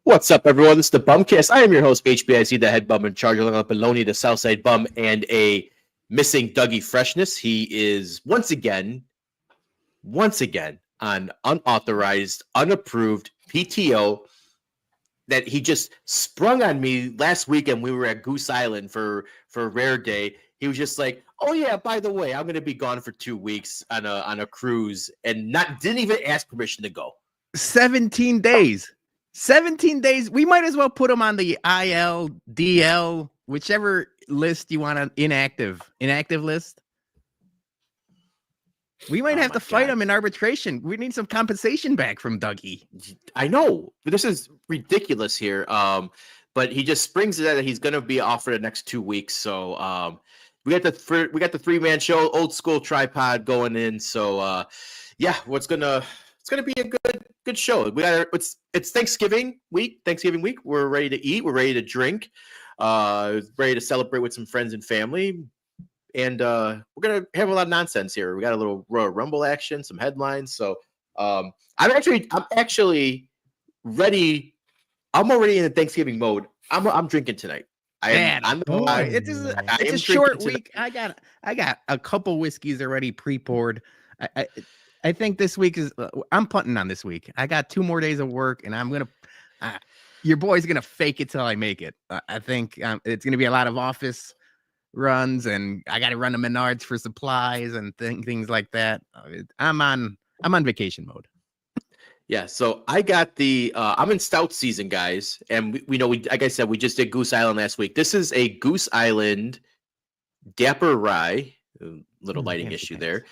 What's up, everyone? This is the BumCast. I am your host, HBIC, the head bum in charge, along with Baloney, the Southside bum, and a missing Dougie Freshness. He is once again on unauthorized, unapproved PTO that he just sprung on me last weekend. We were at Goose Island for Rare Day. He was just like, "Oh yeah, by the way, I'm going to be gone for 2 weeks on a cruise," and didn't even ask permission to go. 17 days. 17 days. We might as well put him on the IL, DL, whichever list you want, an inactive list. We might have to fight him in arbitration. We need some compensation back from Dougie. I know. This is ridiculous here. But he just springs it that he's going to be off for the next 2 weeks. So we got the 3-man show, old school tripod going in. So yeah, it's gonna be a good show. It's Thanksgiving week. We're ready to eat. We're ready to drink. Ready to celebrate with some friends and family. And we're gonna have a lot of nonsense here. We got a little Royal Rumble action, some headlines. So I'm actually ready. I'm already in the Thanksgiving mode. I'm drinking tonight. It's a short week. I got a couple whiskeys already pre-poured. I think this week I'm punting on this week. I got 2 more days of work, and I'm gonna. Your boy's gonna fake it till I make it. I think it's gonna be a lot of office runs, and I got to run to Menards for supplies and things like that. I'm on vacation mode. Yeah, so I got I'm in stout season, guys, and we like I said, we just did Goose Island last week. This is a Goose Island Dapper Rye. Little lighting issue there.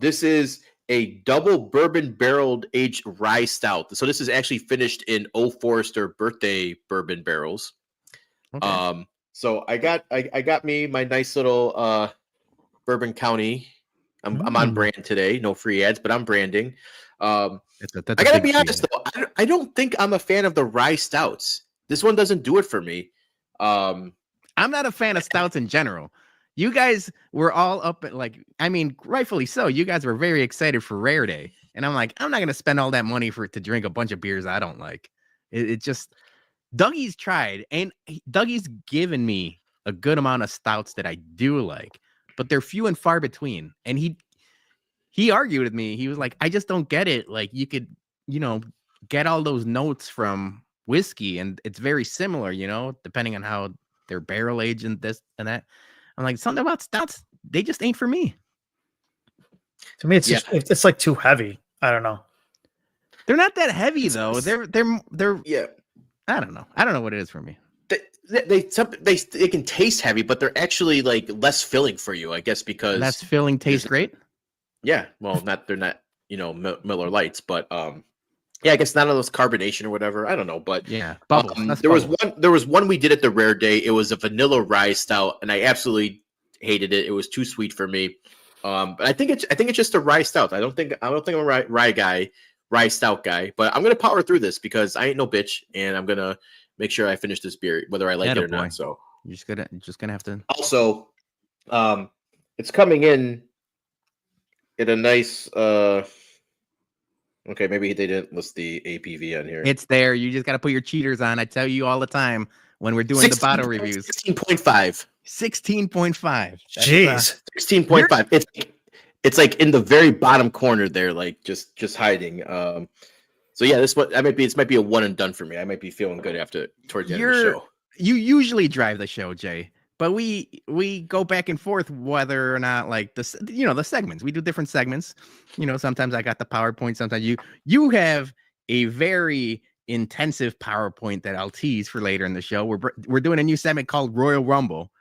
This is a double bourbon barreled aged rye stout. So this is actually finished in Old Forester birthday bourbon barrels. Okay. So I got me my nice little Bourbon County. I'm on brand today. No free ads, but I'm branding. I gotta be honest though, I don't think I'm a fan of the rye stouts. This one doesn't do it for me. I'm not a fan of stouts in general. You guys were all up at rightfully so. You guys were very excited for Rare Day, and I'm like, I'm not gonna spend all that money to drink a bunch of beers I don't like. It just Dougie's tried, and Dougie's given me a good amount of stouts that I do like, but they're few and far between. And he argued with me. He was like, I just don't get it. Like, you could, get all those notes from whiskey, and it's very similar, depending on how they're barrel aged and this and that. I'm like, something about stouts, they just ain't for me. To me, it's like too heavy. I don't know. They're not that heavy though. They're yeah. I don't know. I don't know what it is for me. They can taste heavy, but they're actually like less filling for you, I guess, because less filling tastes great. Yeah, well, they're not Miller Lights, but yeah, I guess none of those carbonation or whatever. I don't know, but yeah, there was one we did at the Rare Day. It was a vanilla rye stout, and I absolutely hated it. It was too sweet for me. But I think it's just a rye stout. I don't think I'm a rye stout guy, but I'm gonna power through this because I ain't no bitch, and I'm gonna make sure I finish this beer, whether I like it or not. So you're just gonna have to. Also, it's coming in a nice. Okay, maybe they didn't list the APV on here. It's there. You just got to put your cheaters on. I tell you all the time when we're doing the bottle reviews. 16.5. 16.5. Jeez. 16.5. It's like in the very bottom corner there, like just hiding. So yeah, this might be a one and done for me. I might be feeling good towards the end of the show. You usually drive the show, Jay. But we go back and forth whether or not the segments. We do different segments. Sometimes I got the PowerPoint. Sometimes you have a very intensive PowerPoint that I'll tease for later in the show. We're doing a new segment called Royal Rumble.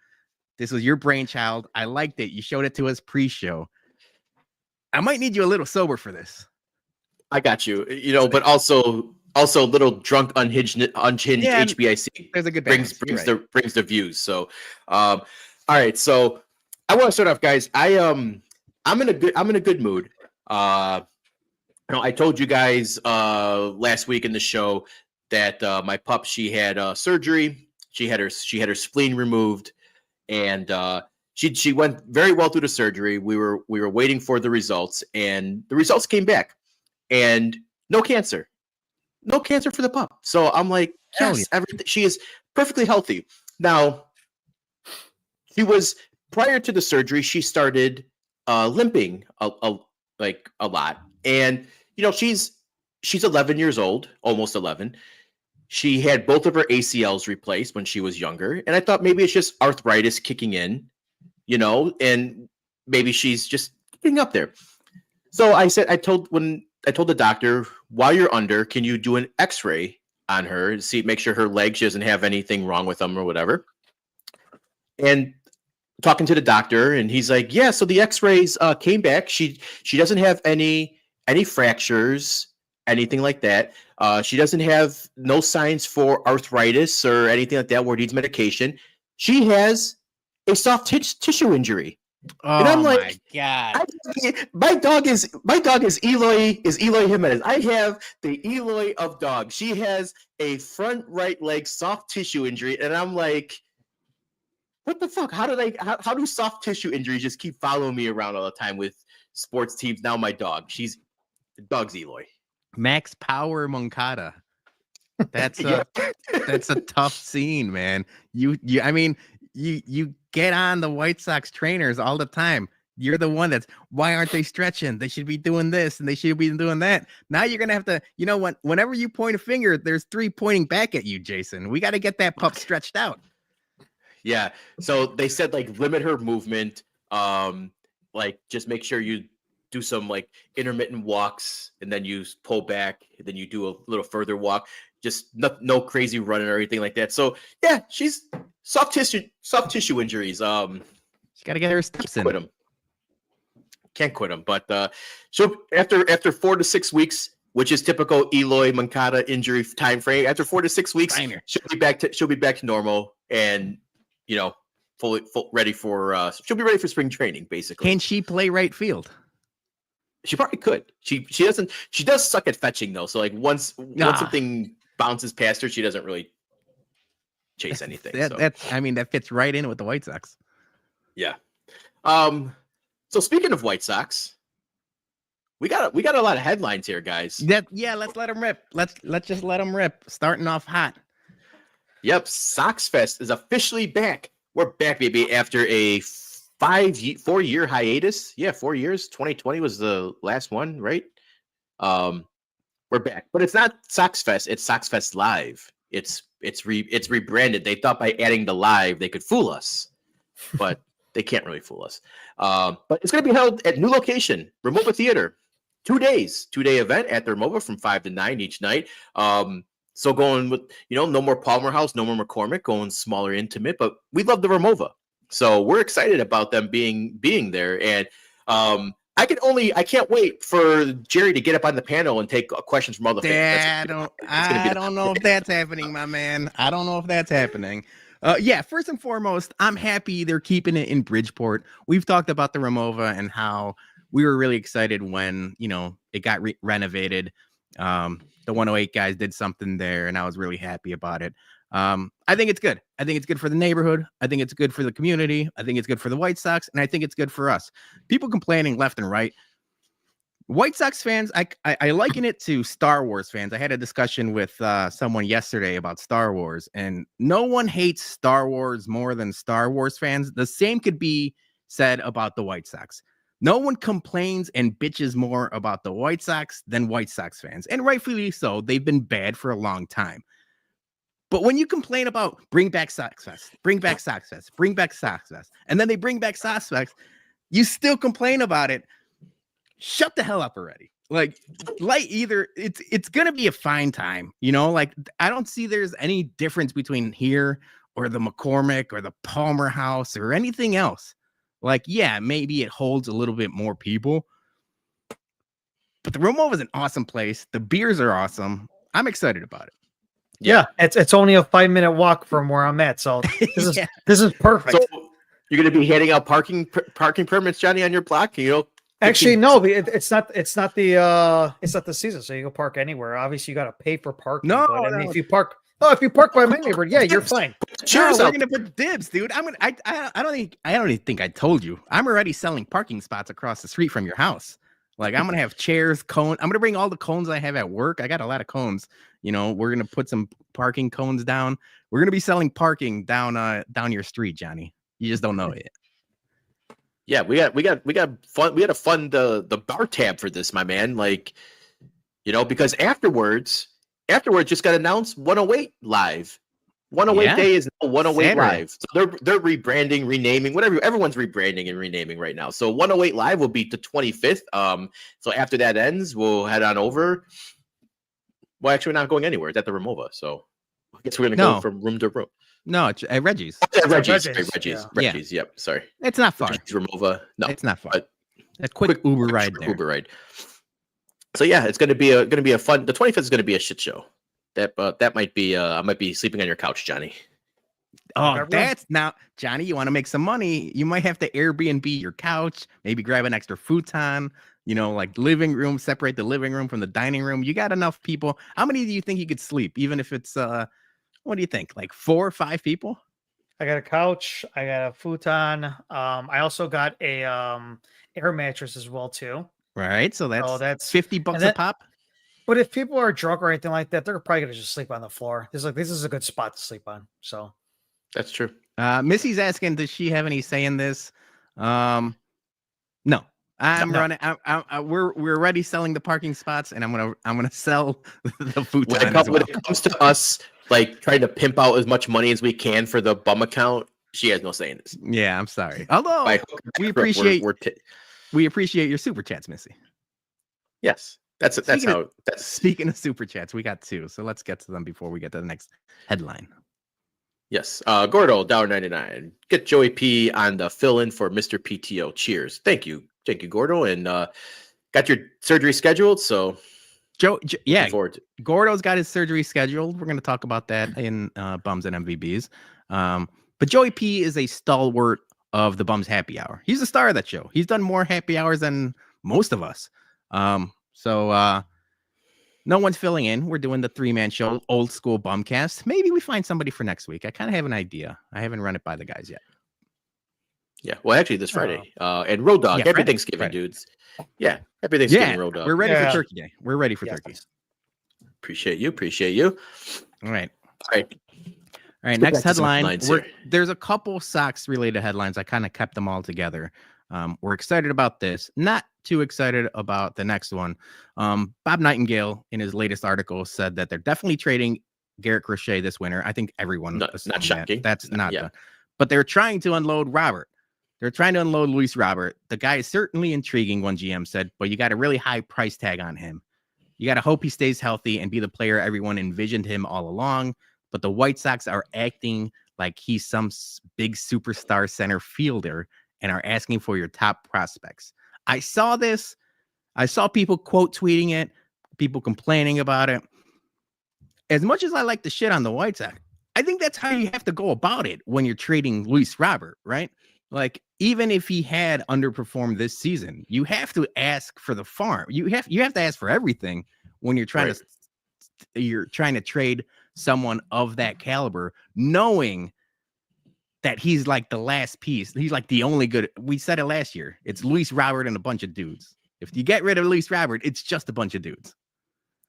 This was your brainchild. I liked it. You showed it to us pre-show. I might need you a little sober for this. I got you. But also a little drunk, unhinged HBIC. There's a good balance. brings the views. So, all right. So I want to start off, guys. I'm in a good mood. I told you guys last week in the show that my pup, she had surgery. She had her spleen removed, and she went very well through the surgery. We were waiting for the results, and the results came back, and no cancer. no cancer for the pup. So I'm like, Hell yes, everything. She is perfectly healthy. Now, she was prior to the surgery. She started limping a lot, and she's 11 years old, almost 11. She had both of her ACLs replaced when she was younger, and I thought maybe it's just arthritis kicking in, and maybe she's just getting up there. So I told the doctor, while you're under, can you do an X-ray on her and make sure her leg, she doesn't have anything wrong with them or whatever. And talking to the doctor, and he's like, yeah, so the X-rays came back. She doesn't have any fractures, anything like that. She doesn't have no signs for arthritis or anything like that where it needs medication. She has a soft tissue injury. Oh, and I'm my like, God. my dog is Eloy Jimenez. I have the Eloy of dogs. She has a front right leg soft tissue injury, and I'm like, what the fuck? How do soft tissue injuries just keep following me around all the time with sports teams? Now my dog, the dog's Eloy. Max Power Moncada. That's Yeah. that's a tough scene, man. You get on the White Sox trainers all the time. You're the one why aren't they stretching? They should be doing this and they should be doing that. Now you're gonna have to, whenever you point a finger, there's 3 pointing back at you, Jason. We got to get that pup stretched out. Yeah. So they said limit her movement. Just make sure you do some intermittent walks, and then you pull back, and then you do a little further walk. Just no crazy running or anything like that. So yeah, she's soft tissue injuries. She's got to get her steps in. Can't quit them. But she'll after 4 to 6 weeks, which is typical Eloy Moncada injury time frame. After 4 to 6 weeks, she'll be back to normal, and fully ready for she'll be ready for spring training, basically. Can she play right field? She probably could. She does suck at fetching though. So once something bounces past her, she doesn't really chase anything. That fits right in with the White Sox. Yeah. So speaking of White Sox, we got a lot of headlines here, guys. Let's let them rip. Let's just let them rip. Starting off hot. Yep, Sox Fest is officially back. We're back, baby, after a 4-year hiatus. Yeah, 4 years. 2020 was the last one, right? We're back, but it's not Sox Fest. It's Sox Fest Live. It's rebranded. They thought by adding the live they could fool us, but they can't really fool us. But it's going to be held at new location, Remova Theater. 2 days, 2-day event at the Remova from 5 to 9 each night. So going with, no more Palmer House, no more McCormick, going smaller, intimate, but we love the Remova. So we're excited about them being there. And I can't wait for Jerry to get up on the panel and take questions from all the fans. I don't know if that's happening, my man. I don't know if that's happening. First and foremost, I'm happy they're keeping it in Bridgeport. We've talked about the Remova and how we were really excited when, it got renovated. The 108 guys did something there, and I was really happy about it. I think it's good. I think it's good for the neighborhood. I think it's good for the community. I think it's good for the White Sox, and I think it's good for us. People complaining left and right. White Sox fans, I liken it to Star Wars fans. I had a discussion with someone yesterday about Star Wars, and no one hates Star Wars more than Star Wars fans. The same could be said about the White Sox. No one complains and bitches more about the White Sox than White Sox fans, and rightfully so. They've been bad for a long time. But when you complain about bring back Sox Fest, bring back Sox Fest, bring back Sox Fest, and then they bring back Sox Fest, you still complain about it. Shut the hell up already. Either it's gonna be a fine time, I don't see there's any difference between here or the McCormick or the Palmer House or anything else. Maybe it holds a little bit more people, but the Remova is an awesome place. The beers are awesome. I'm excited about it. Yeah, it's only a 5-minute walk from where I'm at, so this is perfect. So you're going to be handing out parking permits, Johnny, on your block. Actually, no, it's not the season, so you can park anywhere. Obviously, you got to pay for parking. No, if you park by my neighborhood, you're fine. We're gonna put dibs, dude. I don't even think I told you. I'm already selling parking spots across the street from your house. Like I'm gonna have chairs, cones. I'm gonna bring all the cones I have at work. I got a lot of cones. You know, we're gonna put some parking cones down. We're gonna be selling parking down your street, Johnny. You just don't know it. Yeah, we got fun. We had to fund the bar tab for this, my man. Like, because afterwards just got announced 108 live. 108 Yeah. day is now 108 Saturday. live. So they're rebranding, renaming, whatever. Everyone's rebranding and renaming right now. So 108 live will be the 25th. So after that ends, we'll head on over. Well, actually, we're not going anywhere. It's at the Remova. So I guess we're gonna go from room to room. No, it's at Reggie's. Reggie's. Yep. Sorry. It's not far. Remova. No, it's not far. But a quick Uber ride there. Uber ride. So yeah, it's gonna be a fun. The 25th is gonna be a shit show. That might be. I might be sleeping on your couch, Johnny. Oh, that's now, Johnny. You want to make some money? You might have to Airbnb your couch. Maybe grab an extra futon. Like living room. Separate the living room from the dining room. You got enough people. How many do you think you could sleep? Even if it's what do you think? Like 4 or 5 people? I got a couch. I got a futon. I also got a air mattress as well too. Right. So that's $50 a pop. But if people are drunk or anything like that, they're probably gonna just sleep on the floor. This is a good spot to sleep on. So that's true. Missy's asking, does she have any say in this? No. I'm running. We're already selling the parking spots, and I'm gonna sell the futon. When it comes to us, like trying to pimp out as much money as we can for the bum account, she has no say in this. Yeah, I'm sorry. Although we appreciate your super chats, Missy. Yes, that's speaking of super chats, we got 2, so let's get to them before we get to the next headline. Yes, Gordo $1.99. Get Joey P on the fill in for Mr. PTO. Cheers. Thank you, Gordo, and got your surgery scheduled. So yeah, Gordo's got his surgery scheduled. We're going to talk about that in Bums and MVBs. But Joey P is a stalwart of the Bums Happy Hour. He's the star of that show. He's done more happy hours than most of us. So no one's filling in. We're doing the 3-man show, old school BumCast. Maybe we find somebody for next week. I kind of have an idea. I haven't run it by the guys yet. Yeah. Well, actually, this Friday. And Road Dog. Happy Thanksgiving, dudes. Yeah. Happy Thanksgiving, Road Dog. We're ready for Turkey Day. We're ready for turkey. Appreciate you. All right. Next headline. There's a couple Sox related headlines. I kind of kept them all together. We're excited about this. Not too excited about the next one. Bob Nightingale, in his latest article, said that they're definitely trading Garrett Crochet this winter. I think everyone. Not shocking. That's not. But they're trying to unload Robert. They're trying to unload Luis Robert. The guy is certainly intriguing, one GM said, but you got a really high price tag on him. You got to hope he stays healthy and be the player everyone envisioned him all along. But the White Sox are acting like he's some big superstar center fielder and are asking for your top prospects. I saw this. I saw people quote tweeting it, people complaining about it. As much as I like the shit on the White Sox, I think that's how you have to go about it when you're trading Luis Robert, right? Like, even if he had underperformed this season, you have to ask for the farm. You have to ask for everything when you're trying to trade someone of that caliber, knowing that he's like the last piece. He's like the only good. We said it last year. It's Luis Robert and a bunch of dudes. If you get rid of Luis Robert, it's just a bunch of dudes.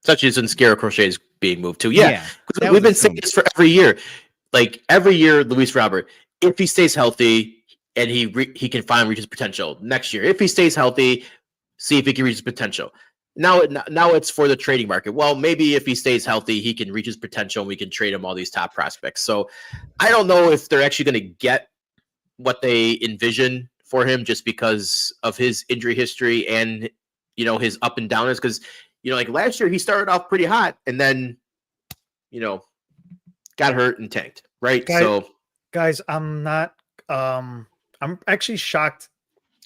Such as in Garrett Crochet is being moved to. Yeah. We've been saying this for every year. Like every year, Luis Robert, if he stays healthy and he can finally reach his potential next year. If he stays healthy, see if he can reach his potential. Now it's for the trading market. Well, maybe if he stays healthy, he can reach his potential and we can trade him all these top prospects. So I don't know if they're actually going to get what they envision for him just because of his injury history and, his up and downers. Because, like last year he started off pretty hot and then, got hurt and tanked. Right. Guys, I'm actually shocked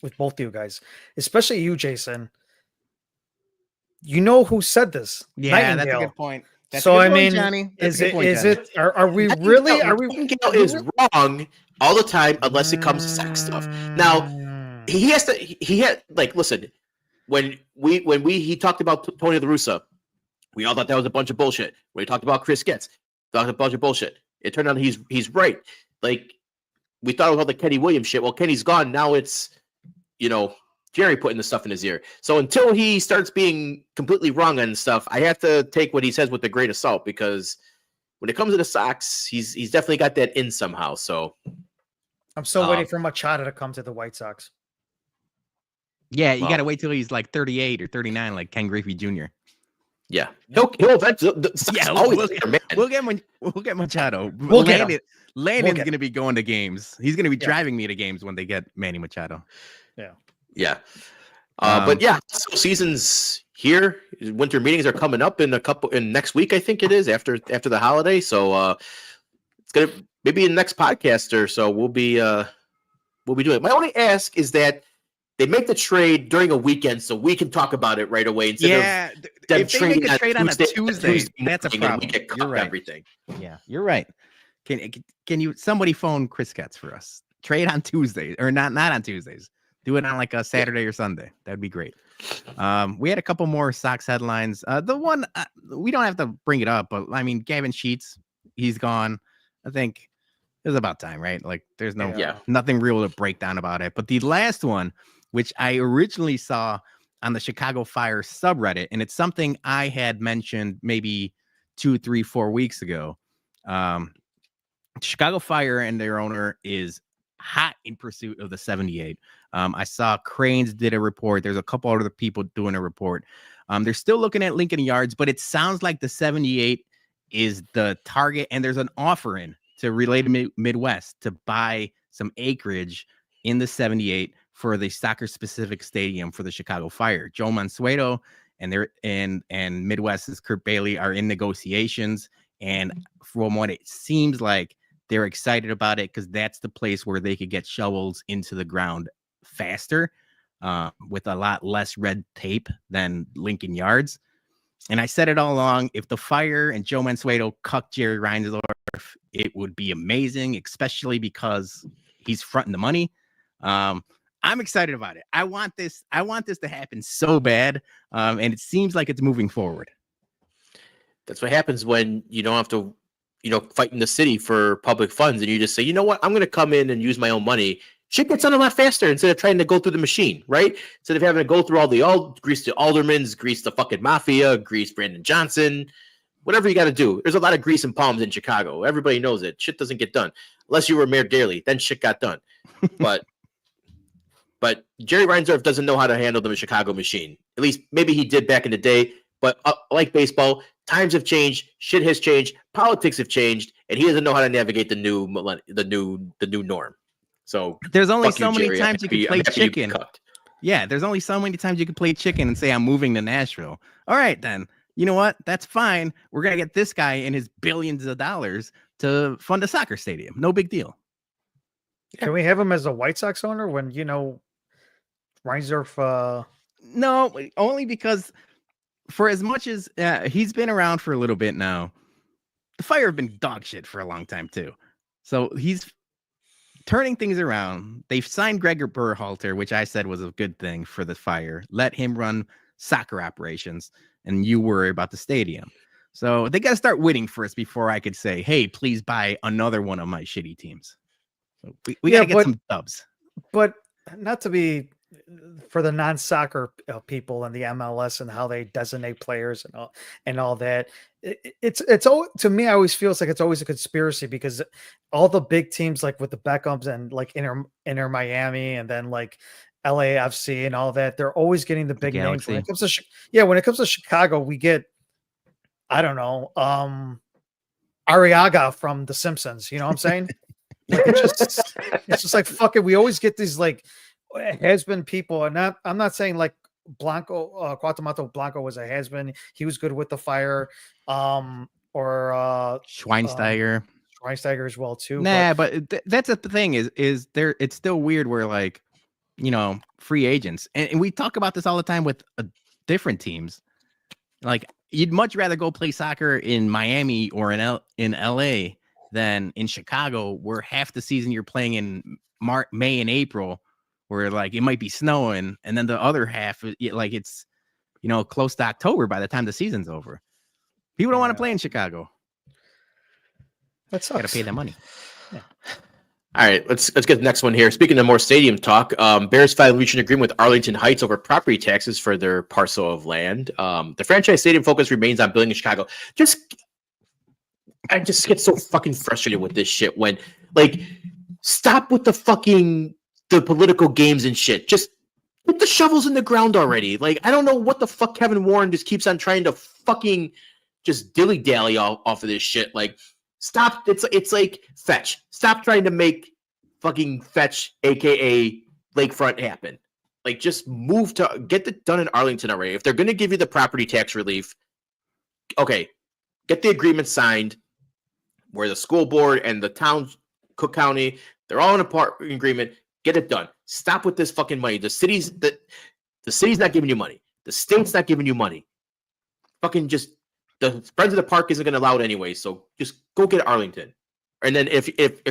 with both of you guys, especially you, Jason. You know who said this? Yeah, Nightingale. That's a good point. Johnny, is it? Are we really? Are we? Nightingale is wrong all the time unless it comes to sex stuff. Now he has to. He had listen. When he talked about Tony La Russa, we all thought that was a bunch of bullshit. When he talked about Chris Getz, that was a bunch of bullshit. It turned out he's right. Like we thought it was all the Kenny Williams shit. Well, Kenny's gone. Now it's Jerry putting the stuff in his ear. So until he starts being completely wrong on stuff, I have to take what he says with a grain of salt, because when it comes to the Sox, he's definitely got that in somehow. So I'm still waiting for Machado to come to the White Sox. Yeah, you got to wait till he's like 38 or 39, like Ken Griffey Jr. Yeah, he'll eventually. We'll get Machado. We'll get him. Landon's going to be going to games. He's going to be driving me to games when they get Manny Machado. Yeah. But yeah, so season's here. Winter meetings are coming up in next week, I think it is, after the holiday. So it's gonna maybe in the next podcast or so we'll be doing it. My only ask is that they make the trade during a weekend so we can talk about it right away instead of them if they make a trade on a Tuesday, that's a problem. You're right. Everything. Yeah, you're right. Can you somebody phone Chris Katz for us? Trade on Tuesdays, or not on Tuesdays. Do it on like a Saturday or Sunday. That'd be great. We had a couple more Sox headlines. The one we don't have to bring it up, but I mean, Gavin Sheets, he's gone. I think it was about time, right? Like, there's nothing real to break down about it. But the last one, which I originally saw on the Chicago Fire subreddit, and it's something I had mentioned maybe 2, 3, 4 weeks ago. Chicago Fire and their owner is hot in pursuit of the 78. I saw Cranes did a report. There's a couple other people doing a report. They're still looking at Lincoln Yards, but it sounds like the 78 is the target, and there's an offer in to Relay to Midwest to buy some acreage in the 78 for the soccer-specific stadium for the Chicago Fire. Joe Mansueto and Midwest's Kurt Bailey are in negotiations, and from what it seems like, they're excited about it because that's the place where they could get shovels into the ground faster, with a lot less red tape than Lincoln Yards. And I said it all along, if the Fire and Joe Mansueto cuck Jerry Reinsdorf, it would be amazing, especially because he's fronting the money. I'm excited about it. I want this to happen so bad, and it seems like it's moving forward. That's what happens when you don't have to, fight in the city for public funds, and you just say, you know what, I'm going to come in and use my own money. Shit gets done a lot faster instead of trying to go through the machine, right? Instead of having to go through grease the aldermans, grease the fucking mafia, grease Brandon Johnson, whatever you got to do. There's a lot of grease and palms in Chicago. Everybody knows it. Shit doesn't get done unless you were Mayor Daley. Then shit got done. But Jerry Reinsdorf doesn't know how to handle the Chicago machine. At least maybe he did back in the day. But like baseball, times have changed, shit has changed, politics have changed, and he doesn't know how to navigate the new norm. So there's only so many times you can play chicken. Yeah, there's only so many times you can play chicken and say I'm moving to Nashville. All right, then. You know what? That's fine. We're gonna get this guy and his billions of dollars to fund a soccer stadium. No big deal. Can we have him as a White Sox owner when Reinsdorf? No, only because for as much as he's been around for a little bit now, the Fire have been dog shit for a long time too. So he's turning things around. They've signed Gregor Berhalter, which I said was a good thing for the Fire. Let him run soccer operations, and you worry about the stadium. So they got to start winning first before I could say, hey, please buy another one of my shitty teams. So we got to get some dubs. But not to be for the non-soccer people and the MLS and how they designate players and all that. It's all, to me, I always feels like it's always a conspiracy, because all the big teams, like with the Beckhams and like Inter Miami and then like LAFC and all that, they're always getting the big names. When it comes to Chicago, we get, I don't know, Arriaga from The Simpsons. You know what I'm saying? Like, it's just like, fuck it. We always get these like has-been people, and I'm not saying like Blanco, Cuauhtémoc Blanco was a has-been. He was good with the Fire, or Schweinsteiger as well too. Nah, but that's the thing is there. It's still weird where, like, free agents, and we talk about this all the time with different teams. Like, you'd much rather go play soccer in Miami or in LA than in Chicago, where half the season you're playing in May and April, where like it might be snowing, and then the other half, like it's close to October by the time the season's over. People don't want to play in Chicago. That sucks. Got to pay the money. Yeah. All right, let's get the next one here. Speaking of more stadium talk, Bears finally reached an agreement with Arlington Heights over property taxes for their parcel of land. The franchise stadium focus remains on building in Chicago. I just get so fucking frustrated with this shit when, like, stop with the political games and shit. Just put the shovels in the ground already. Like, I don't know what the fuck Kevin Warren just keeps on trying to fucking just dilly-dally off of this shit. Like, stop. It's like Fetch. Stop trying to make fucking Fetch, aka Lakefront, happen. Like, just get it done in Arlington already. If they're going to give you the property tax relief, okay, get the agreement signed where the school board and the town, Cook County, they're all in a agreement. Get it done. Stop with this fucking money. The city's not giving you money. The state's not giving you money. Fucking just the Friends of the Park isn't going to allow it anyway. So just go get Arlington. And then if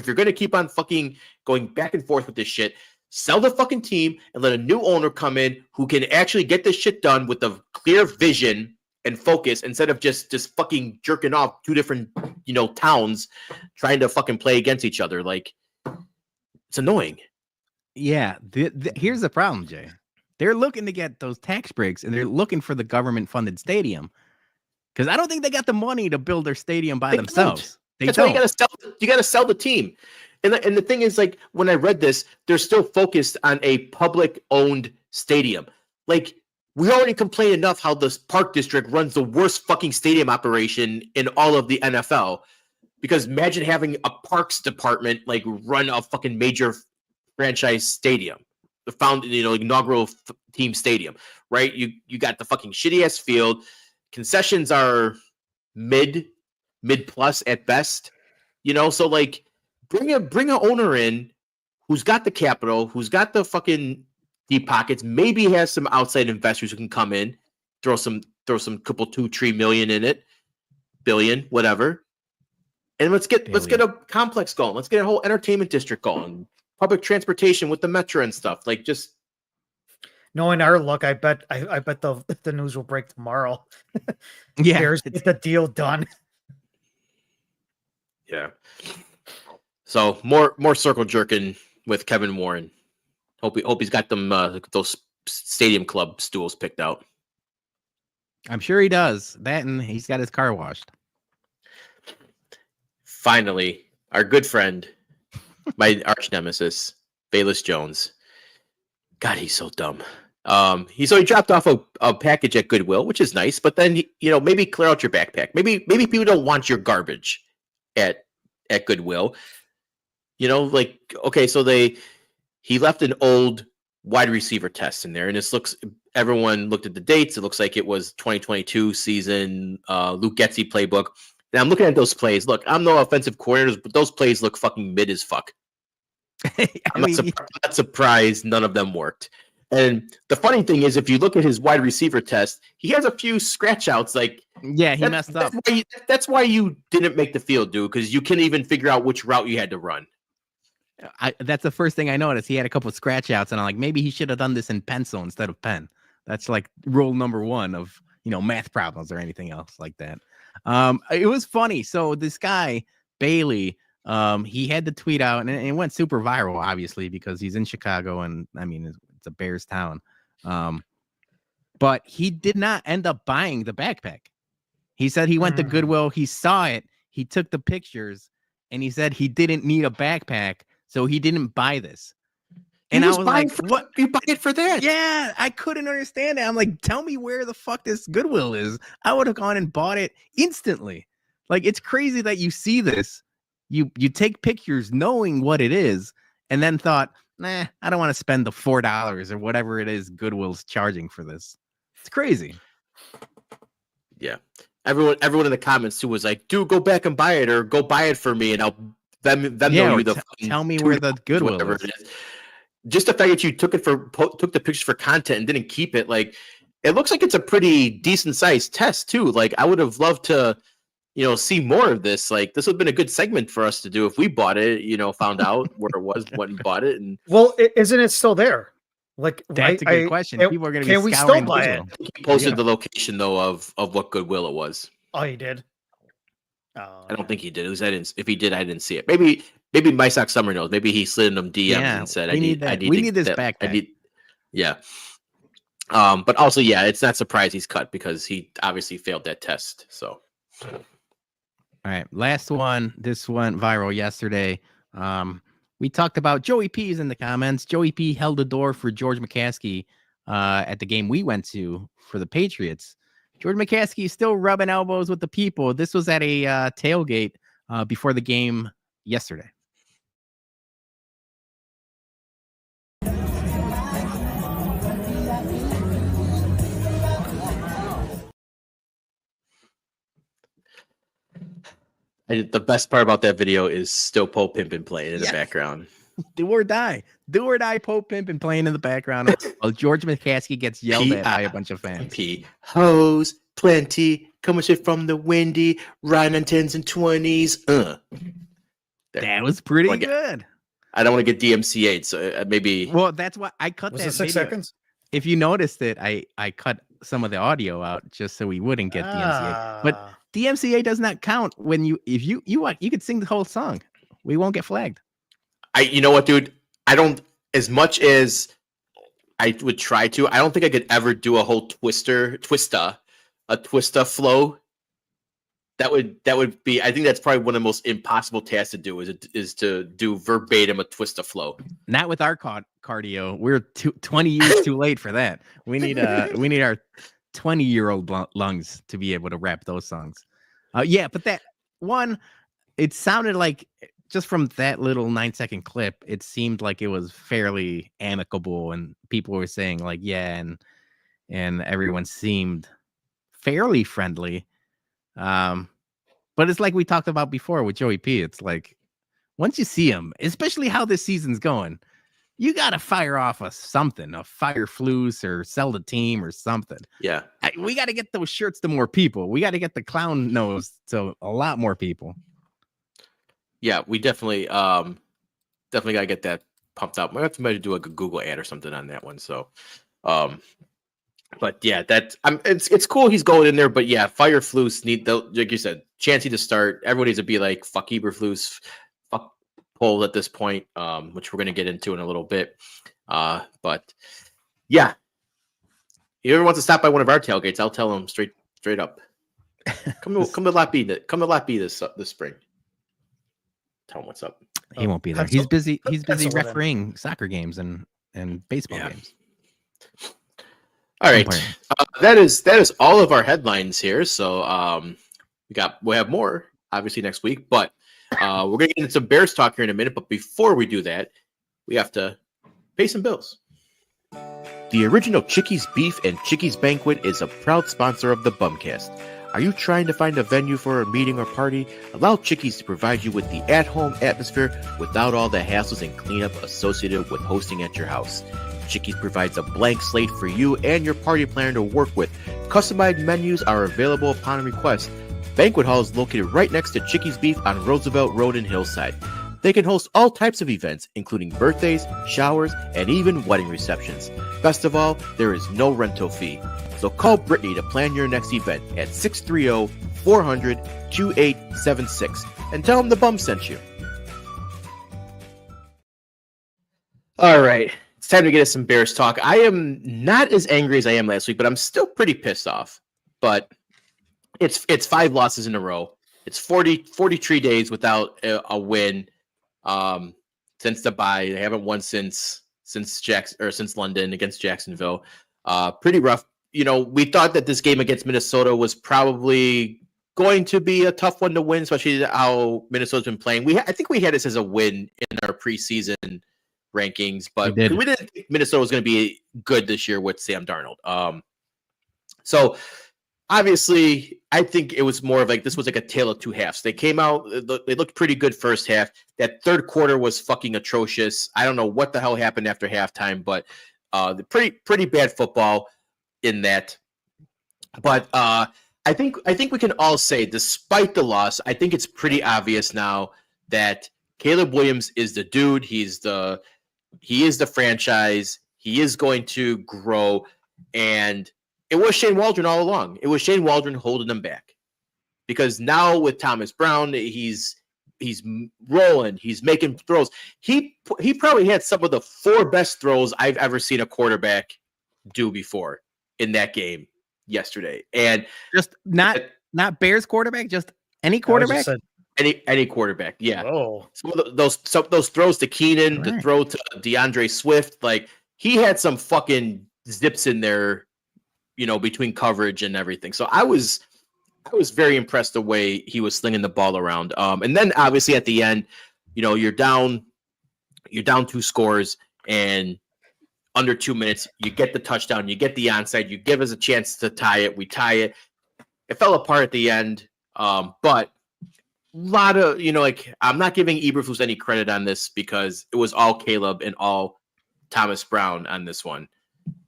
you're going to keep on fucking going back and forth with this shit, sell the fucking team and let a new owner come in who can actually get this shit done with a clear vision and focus instead of just fucking jerking off two different, towns trying to fucking play against each other. Like, it's annoying. Yeah. Here's the problem, Jay. They're looking to get those tax breaks and they're looking for the government funded stadium because I don't think they got the money to build their stadium by themselves. That's why you got to sell the team. And the thing is, like, when I read this, they're still focused on a public owned stadium. Like, we already complain enough how this Park District runs the worst fucking stadium operation in all of the NFL. Because imagine having a parks department like run a fucking major franchise stadium, the inaugural team stadium, right? You got the fucking shitty ass field. Concessions are mid plus at best, So like, bring a owner in who's got the capital, who's got the fucking deep pockets, maybe has some outside investors who can come in, throw some couple 2-3 million in it, billion, whatever. And let's get a complex going. Let's get a whole entertainment district going. Public transportation with the metro and stuff. Like, just knowing our luck, I bet the news will break tomorrow. Yeah, Bears get the deal done. Yeah. So more circle jerking with Kevin Warren. Hope he's got them those stadium club stools picked out. I'm sure he does. That and he's got his car washed. Finally, our good friend, my arch nemesis, Bayless Jones. God, he's so dumb. He dropped off a package at Goodwill, which is nice, but then maybe clear out your backpack. Maybe people don't want your garbage at Goodwill. Like, okay, so he left an old wide receiver test in there, and everyone looked at the dates. It looks like it was 2022 season Luke Getsy playbook. Now I'm looking at those plays. Look, I'm no offensive coordinators, but those plays look fucking mid as fuck. I'm not surprised none of them worked. And the funny thing is, if you look at his wide receiver test, he has a few scratch outs. Like, yeah, he messed up. That's why you didn't make the field, dude, because you couldn't even figure out which route you had to run. That's the first thing I noticed. He had a couple of scratch outs, and I'm like, maybe he should have done this in pencil instead of pen. That's like rule number one of math problems or anything else like that. It was funny. So this guy Bailey, he had the tweet out, and it went super viral, obviously, because he's in Chicago, and I mean it's a Bears town. But he did not end up buying the backpack. He said he went to Goodwill, he saw it, he took the pictures, and he said he didn't need a backpack, so he didn't buy this. And I was like, what? You buy it for that? Yeah, I couldn't understand it. I'm like, tell me where the fuck this Goodwill is. I would have gone and bought it instantly. Like, it's crazy that you see this. You take pictures knowing what it is, and then thought, nah, I don't want to spend the $4 or whatever it is Goodwill's charging for this. It's crazy. Yeah. Everyone in the comments too was like, dude, go back and buy it, or go buy it for me, and I'll know you tell me where the Goodwill is. It is. Just the fact that you took the pictures for content and didn't keep it, like, it looks like it's a pretty decent sized test too. Like, I would have loved to, see more of this. Like, this would have been a good segment for us to do if we bought it, found out where it was, went and bought it. And well, isn't it still there? Like, that's a good question. People are going to be can we still buy it? He posted the location though of what Goodwill it was. Oh, he did. I don't think he did. If he did, I didn't see it. Maybe maybe My Sox Summer knows. Maybe he slid in them DMs Yeah, and said, we need that. We need this backpack. Yeah. But also, yeah, it's not surprised he's cut because he obviously failed that test. So, all right, last one. This went viral yesterday. We talked about Joey P's in the comments. Joey P held the door for George McCaskey at the game we went to for the Patriots. George McCaskey is still rubbing elbows with the people. This was at a tailgate before the game yesterday. the best part about that video is still Pope Pimpin playing in the background. Do or die Pope Pimpin playing in the background while George McCaskey gets yelled at by a bunch of fans. Hose plenty, coming shit from the windy, riding on 10s and 20s. That was pretty good. I don't want to get DMCA'd, so maybe. Well, that's why I cut Was that it 6 video. seconds? If you noticed it, I cut some of the audio out just so we wouldn't get DMCA. But DMCA does not count when you could sing the whole song. We won't get flagged. You know what, dude? I don't, as much as I would try to, I don't think I could ever do a whole twista flow. That would be, I think that's probably one of the most impossible tasks to do is to do verbatim a twista flow. Not with our cardio. We're 20 years too late for that. We need our 20-year-old lungs to be able to rap those songs. But that one, it sounded like, just from that little 9-second clip, it seemed like it was fairly amicable, and people were saying like, yeah, and everyone seemed fairly friendly. But it's like we talked about before with Joey P. It's like, once you see him, especially how this season's going, you got to fire off a fire flues or sell the team or something. Yeah. We got to get those shirts to more people. We got to get the clown nose to a lot more people. Yeah, we definitely got to get that pumped up. I have to maybe do a Google ad or something on that one. So, but yeah, it's cool he's going in there. But yeah, Fire Flus like you said, Chancey to start. Everyone needs to be like, fuck Eberflus, fuck Pole at this point, which we're going to get into in a little bit. But yeah, if anyone wants to stop by one of our tailgates, I'll tell him straight up. Come to Lot B. Come to Lot B this spring. Tell him what's up. He won't be there. He's busy refereeing soccer games and baseball games. All right. That is all of our headlines here. So we'll have more obviously next week, but we're gonna get into some Bears talk here in a minute. But before we do that, we have to pay some bills. The original Chickies Beef and Chickies Banquet is a proud sponsor of the BumCast. Are you trying to find a venue for a meeting or party? Allow Chickies to provide you with the at-home atmosphere without all the hassles and cleanup associated with hosting at your house. Chickies provides a blank slate for you and your party planner to work with. Customized menus are available upon request. Banquet Hall is located right next to Chickies Beef on Roosevelt Road in Hillside. They can host all types of events, including birthdays, showers, and even wedding receptions. Best of all, there is no rental fee. So call Brittany to plan your next event at 630-400-2876 and tell them the Bum sent you. All right. It's time to get us some Bears talk. I am not as angry as I am last week, but I'm still pretty pissed off. But it's 5 losses in a row. It's 43 days without a win since the bye. They haven't won since London against Jacksonville. Pretty rough. You know, we thought that this game against Minnesota was probably going to be a tough one to win, especially how Minnesota's been playing. I think we had this as a win in our preseason rankings, but we didn't think Minnesota was going to be good this year with Sam Darnold. So obviously, I think it was more of like this was like a tale of two halves. They came out, they looked pretty good first half. That third quarter was fucking atrocious. I don't know what the hell happened after halftime, but the pretty bad football in that. But I think we can all say, despite the loss, I think it's pretty obvious now that Caleb Williams is the dude. He is the franchise. He is going to grow, and it was Shane Waldron all along. It was Shane Waldron holding them back, because now with Thomas Brown, he's rolling. He's making throws. He probably had some of the 4 best throws I've ever seen a quarterback do before in that game yesterday. And just not Bears quarterback, just any quarterback. Any quarterback, yeah. Whoa. Some of those throws to Keenan, Right. the throw to DeAndre Swift, like he had some fucking zips in there, between coverage and everything. So I was very impressed the way he was slinging the ball around. And then obviously at the end, you're down 2 scores, and under 2 minutes, you get the touchdown, you get the onside, you give us a chance to tie it, we tie it. It fell apart at the end, but a lot of, I'm not giving Eberflus any credit on this because it was all Caleb and all Thomas Brown on this one.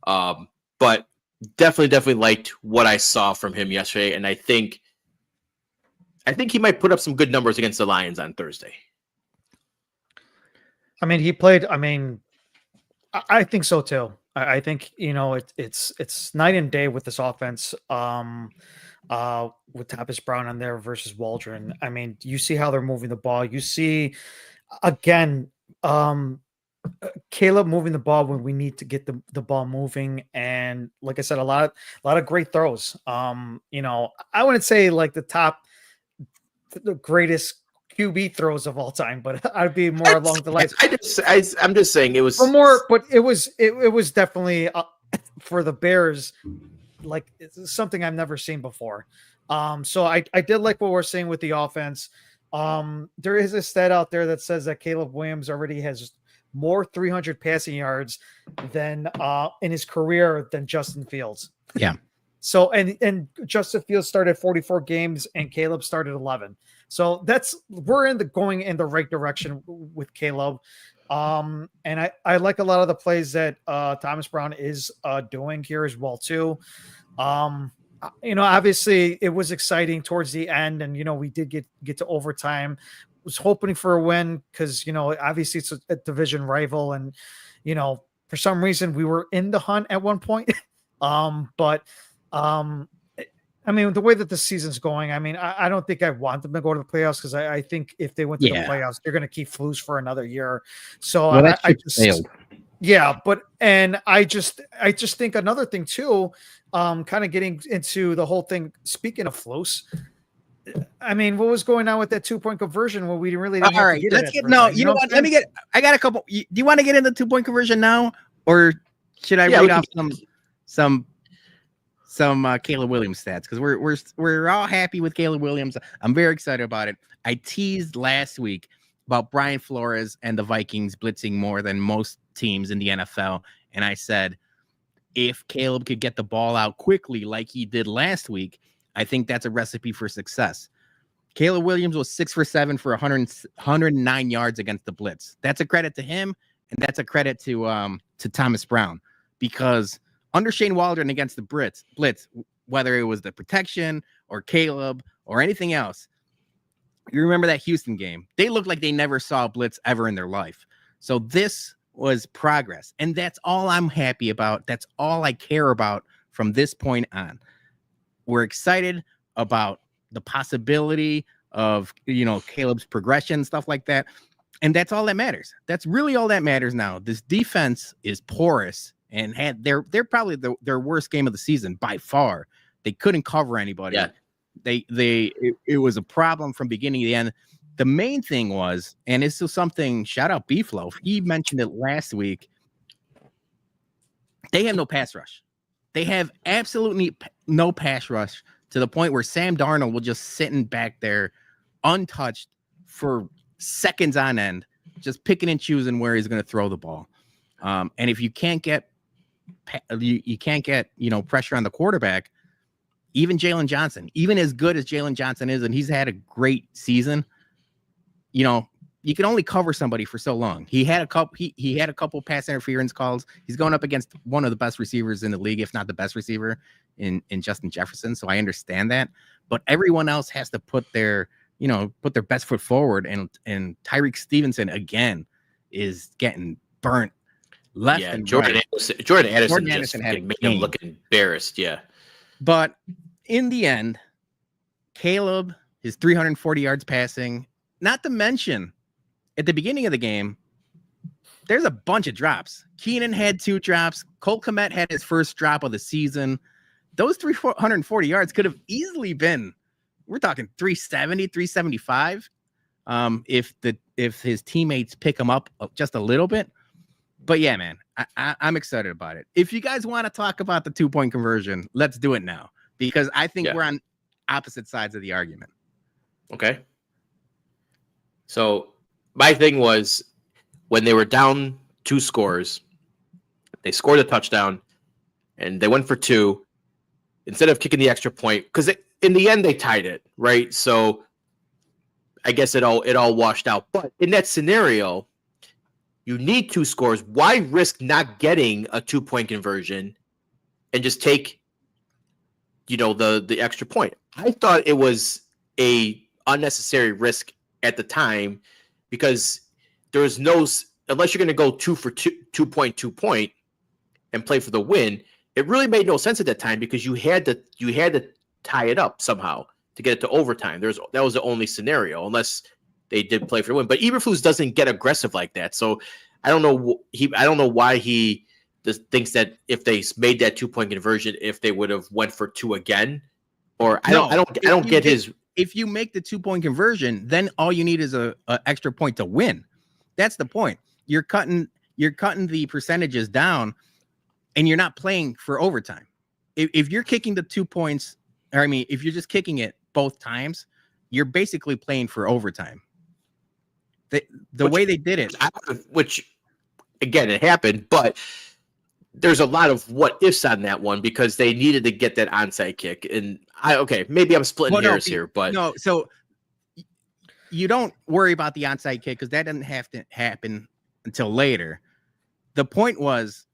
But definitely liked what I saw from him yesterday, and I think he might put up some good numbers against the Lions on Thursday. I mean, he played. I mean, I think so too. I think it's night and day with this offense. With Thomas Brown on there versus Waldron. I mean, you see how they're moving the ball. You see, again, Caleb moving the ball when we need to get the ball moving. And like I said, a lot of great throws. I wouldn't say like the greatest QB throws of all time, but I'd be more along the lines. I'm just saying it was but it was definitely for the Bears, like it's something I've never seen before. So I did like what we're seeing with the offense. There is a stat out there that says that Caleb Williams already has more 300 passing yards than in his career than Justin Fields. Yeah. So and Justin Fields started 44 games and Caleb started 11. So we're going in the right direction with Caleb. And I like a lot of the plays that Thomas Brown is doing here as well too. Obviously it was exciting towards the end, and we did get to overtime. Was hoping for a win because obviously it's a division rival, and for some reason we were in the hunt at one point. But I mean, the way that the season's going, I mean, I don't think I want them to go to the playoffs because I think if they went to the playoffs, they're going to keep Flus for another year. So I just failed. Yeah, and I just think another thing too, kind of getting into the whole thing. Speaking of Flus, I mean, what was going on with that 2-point conversion when we really didn't? All right, let's get no. You know what? Let me get. I got a couple. Do you want to get into 2-point conversion now, or should I read off some Caleb Williams stats? Because we're all happy with Caleb Williams. I'm very excited about it. I teased last week about Brian Flores and the Vikings blitzing more than most teams in the NFL, and I said if Caleb could get the ball out quickly like he did last week, I think that's a recipe for success. Caleb Williams was 6 for 7 for 109 yards against the blitz. That's a credit to him, and that's a credit to Thomas Brown, because under Shane Waldron against the blitz, whether it was the protection or Caleb or anything else, you remember that Houston game? They looked like they never saw a blitz ever in their life. So this was progress, and that's all I'm happy about. That's all I care about from this point on. We're excited about the possibility of, Caleb's progression, stuff like that. And that's all that matters. That's really all that matters now. This defense is porous and they're probably their worst game of the season by far. They couldn't cover anybody. Yeah. It was a problem from beginning to the end. The main thing was, and this is something, shout out Beefloaf, he mentioned it last week, they have no pass rush. They have absolutely no pass rush to the point where Sam Darnold will just sitting back there untouched for seconds on end, just picking and choosing where he's going to throw the ball. And if you can't get pressure on the quarterback, even Jalen Johnson, even as good as Jalen Johnson is, and he's had a great season, you can only cover somebody for so long. He had a couple pass interference calls. He's going up against one of the best receivers in the league, if not the best receiver in Justin Jefferson. So I understand that, but everyone else has to put their best foot forward. And Tyreek Stevenson again is getting burnt left and Jordan right. Jordan Addison made him look embarrassed. Yeah. But in the end, Caleb, his 340 yards passing, not to mention, at the beginning of the game, there's a bunch of drops. Keenan had 2 drops. Cole Kmet had his first drop of the season. Those 340 yards could have easily been, we're talking 370, 375. If his teammates pick him up just a little bit. But yeah, man, I'm excited about it. If you guys want to talk about the 2-point conversion, let's do it now, because I think we're on opposite sides of the argument. Okay. So my thing was, when they were down 2 scores, they scored a touchdown and they went for 2 instead of kicking the extra point, because in the end they tied it, right? So I guess it all washed out. But in that scenario, you need 2 scores. Why risk not getting a 2-point conversion and just take, the extra point? I thought it was a unnecessary risk at the time, because there was unless you're going to go 2 for 2 point and play for the win, it really made no sense at that time, because you had to tie it up somehow to get it to overtime. That was the only scenario, unless they did play for the win. But Eberflus doesn't get aggressive like that, so I don't know why he just thinks that if they made that 2-point conversion, if they would have went for 2 again, or I don't get his. If you make the 2-point conversion, then all you need is a extra point to win. That's the point. You're cutting the percentages down, and you're not playing for overtime. If you're kicking the 2 points, if you're just kicking it both times, you're basically playing for overtime. The way they did it, which again, it happened, but there's a lot of what ifs on that one, because they needed to get that onside kick. And maybe I'm splitting hairs here, but no. So you don't worry about the onside kick, because that doesn't have to happen until later. The point was,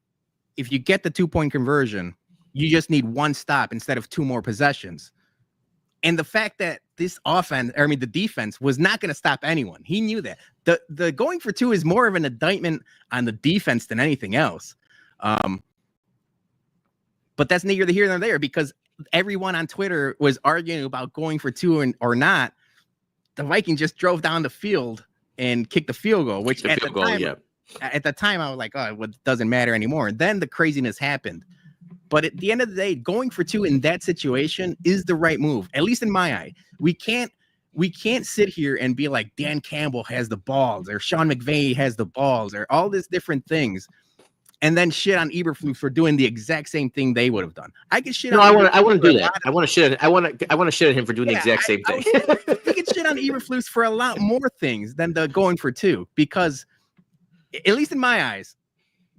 if you get the 2-point conversion, you just need 1 stop instead of 2 more possessions. And the fact that this the defense was not going to stop anyone. He knew that. The going for 2 is more of an indictment on the defense than anything else. But that's neither here nor there, because everyone on Twitter was arguing about going for 2 or not. The Vikings just drove down the field and kicked the field goal, which at the time I was like, oh, it doesn't matter anymore. And then the craziness happened. But at the end of the day, going for 2 in that situation is the right move, at least in my eye. We can't sit here and be like, Dan Campbell has the balls, or Sean McVay has the balls, or all these different things, and then shit on Eberflus for doing the exact same thing they would have done. I can shit. No, I want to do that. I want to shit. I want to shit at him for doing the exact same thing. We can shit on Eberflus for a lot more things than the going for 2, because at least in my eyes,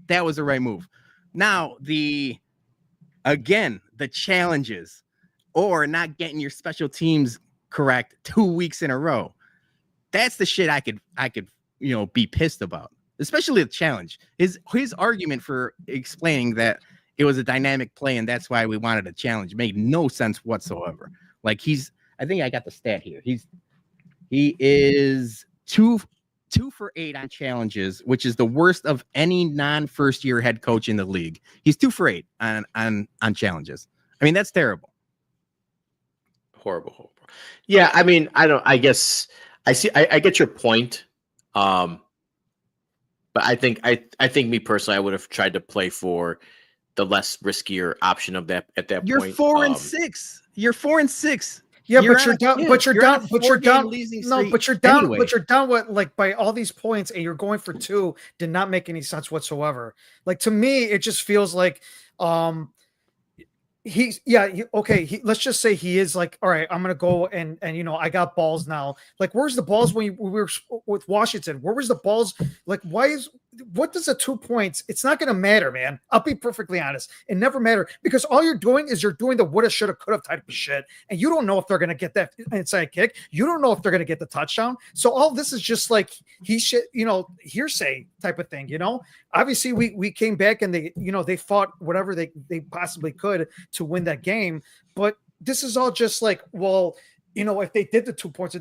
that was the right move. Now the challenges, or not getting your special teams correct 2 weeks in a row. That's the shit I could be pissed about, especially the challenge. His argument for explaining that it was a dynamic play and that's why we wanted a challenge made no sense whatsoever. Like, I think I got the stat here. He is 2 for 8 on challenges, which is the worst of any non-first year head coach in the league. He's 2 for 8 on challenges. I mean, that's terrible. Horrible. Yeah, I guess I get your point. But I think me personally, I would have tried to play for the less riskier option of that at that point. You're 4-6. You're 4-6. Yeah, but you're down. But you're down. But you're down. No, but you're down. Anyway. But you're down. What, like, by all these points, and you're going for 2 did not make any sense whatsoever. Like, to me, it just feels like, let's just say he is like, all right, I'm gonna go and I got balls now. Like, where's the balls when we were with Washington? Where was the balls? Like, what does the 2 points? It's not gonna matter, man. I'll be perfectly honest. It never mattered, because all you're doing is you're doing the woulda, shoulda, coulda type of shit, and you don't know if they're gonna get that inside kick. You don't know if they're gonna get the touchdown. So all this is just like hearsay type of thing. Obviously we came back and they fought whatever they possibly could to win that game, but this is all just like, well, if they did the 2 points,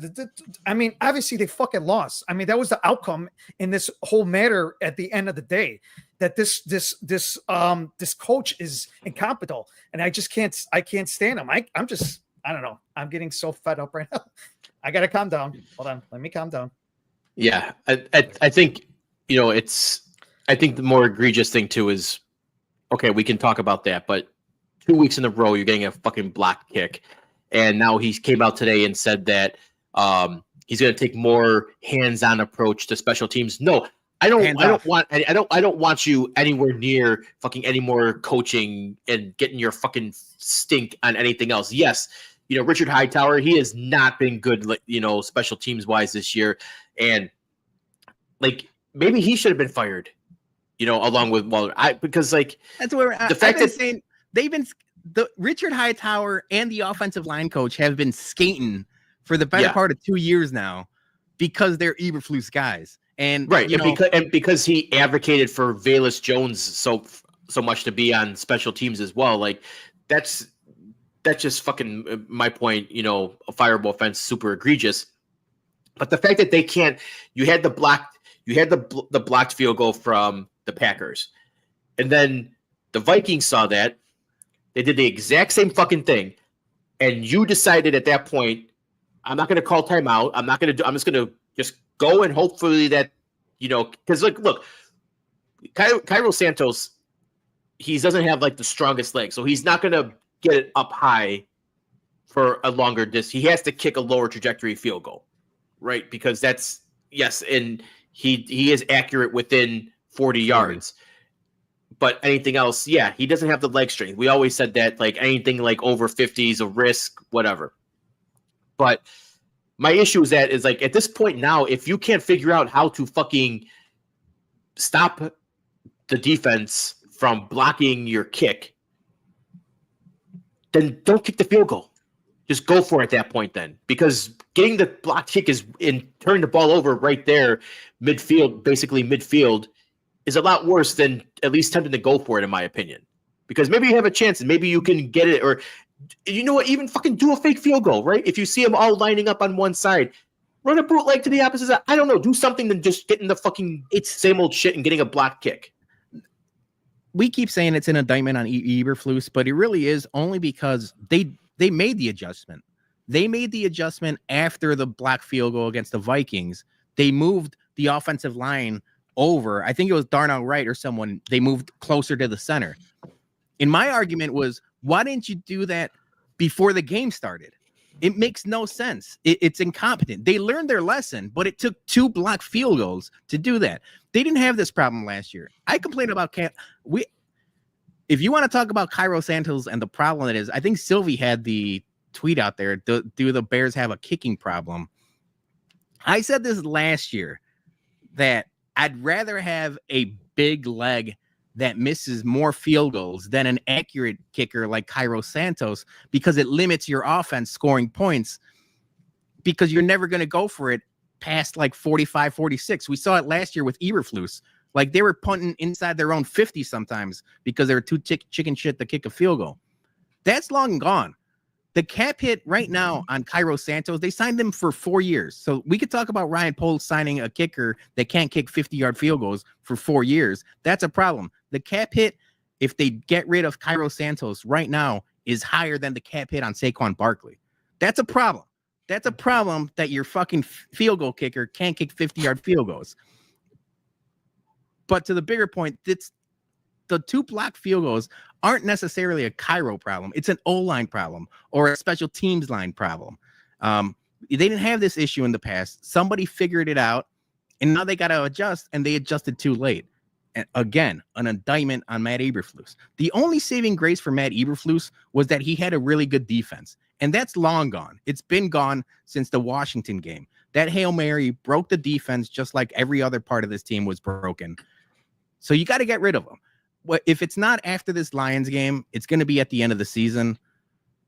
obviously they fucking lost. That was the outcome in this whole matter at the end of the day, that this coach is incompetent, and I can't stand him. I don't know. I'm getting so fed up right now. I gotta calm down. Hold on, let me calm down. Yeah, I think I think the more egregious thing too is okay. We can talk about that, but 2 weeks in a row, you're getting a fucking block kick, and now he came out today and said that he's going to take more hands-on approach to special teams. No, I don't. Hands I don't off. want. I don't want you anywhere near fucking any more coaching and getting your fucking stink on anything else. Yes, Richard Hightower, he has not been good, special teams wise this year, and like maybe he should have been fired. Along with Waller, because like That's where the fact I've been that saying the Richard Hightower and the offensive line coach have been skating for the better Yeah. part of 2 years now because they're Eberflus guys. And right, because he advocated for Velus Jones so much to be on special teams as well. Like that's just fucking my point. A fireable offense, super egregious. But the fact that they can't, you had the blocked field goal from the Packers, and then the Vikings saw that. They did the exact same fucking thing, and you decided at that point, I'm not going to call timeout. I'm just going to just go and hopefully that, because look, Cairo Santos, he doesn't have like the strongest leg, so he's not going to get it up high for a longer distance. He has to kick a lower trajectory field goal, right? Because that's and he is accurate within 40 yards. But anything else, he doesn't have the leg strength. We always said that, like anything like over 50 is a risk, whatever. But my issue is like at this point now, if you can't figure out how to fucking stop the defense from blocking your kick, then don't kick the field goal. Just go for it at that point then. Because getting the blocked kick turning the ball over right there, basically midfield, is a lot worse than at least attempting to go for it, in my opinion. Because maybe you have a chance and maybe you can get it, or you know what, even fucking do a fake field goal, right? If you see them all lining up on one side, run a bootleg to the opposite side. I don't know, do something than just getting the fucking same old shit and getting a blocked kick. We keep saying it's an indictment on Eberflus, but it really is only because they made the adjustment. They made the adjustment after the block field goal against the Vikings. They moved the offensive line over. I think it was Darnell Wright or someone. They moved closer to the center. And my argument was, why didn't you do that before the game started? It makes no sense. It's incompetent. They learned their lesson, but it took 2 blocked field goals to do that. They didn't have this problem last year. I complained about if you want to talk about Cairo Santos and the problem it is, I think Sylvie had the tweet out there. Do the Bears have a kicking problem? I said this last year that I'd rather have a big leg that misses more field goals than an accurate kicker like Cairo Santos, because it limits your offense scoring points, because you're never going to go for it past like 45, 46. We saw it last year with Eberflus. Like they were punting inside their own 50 sometimes because they were too chicken shit to kick a field goal. That's long gone. The cap hit right now on Cairo Santos, they signed him for 4 years. So we could talk about Ryan Poles signing a kicker that can't kick 50-yard field goals for 4 years. That's a problem. The cap hit, if they get rid of Cairo Santos right now, is higher than the cap hit on Saquon Barkley. That's a problem. That's a problem that your fucking field goal kicker can't kick 50-yard field goals. But to the bigger point, it's the 2 blocked field goals aren't necessarily a Cairo problem. It's an O-line problem or a special teams line problem. They didn't have this issue in the past. Somebody figured it out, and now they got to adjust, and they adjusted too late. And again, an indictment on Matt Eberflus. The only saving grace for Matt Eberflus was that he had a really good defense, and that's long gone. It's been gone since the Washington game. That Hail Mary broke the defense just like every other part of this team was broken. So you got to get rid of him. If it's not after this Lions game, it's going to be at the end of the season.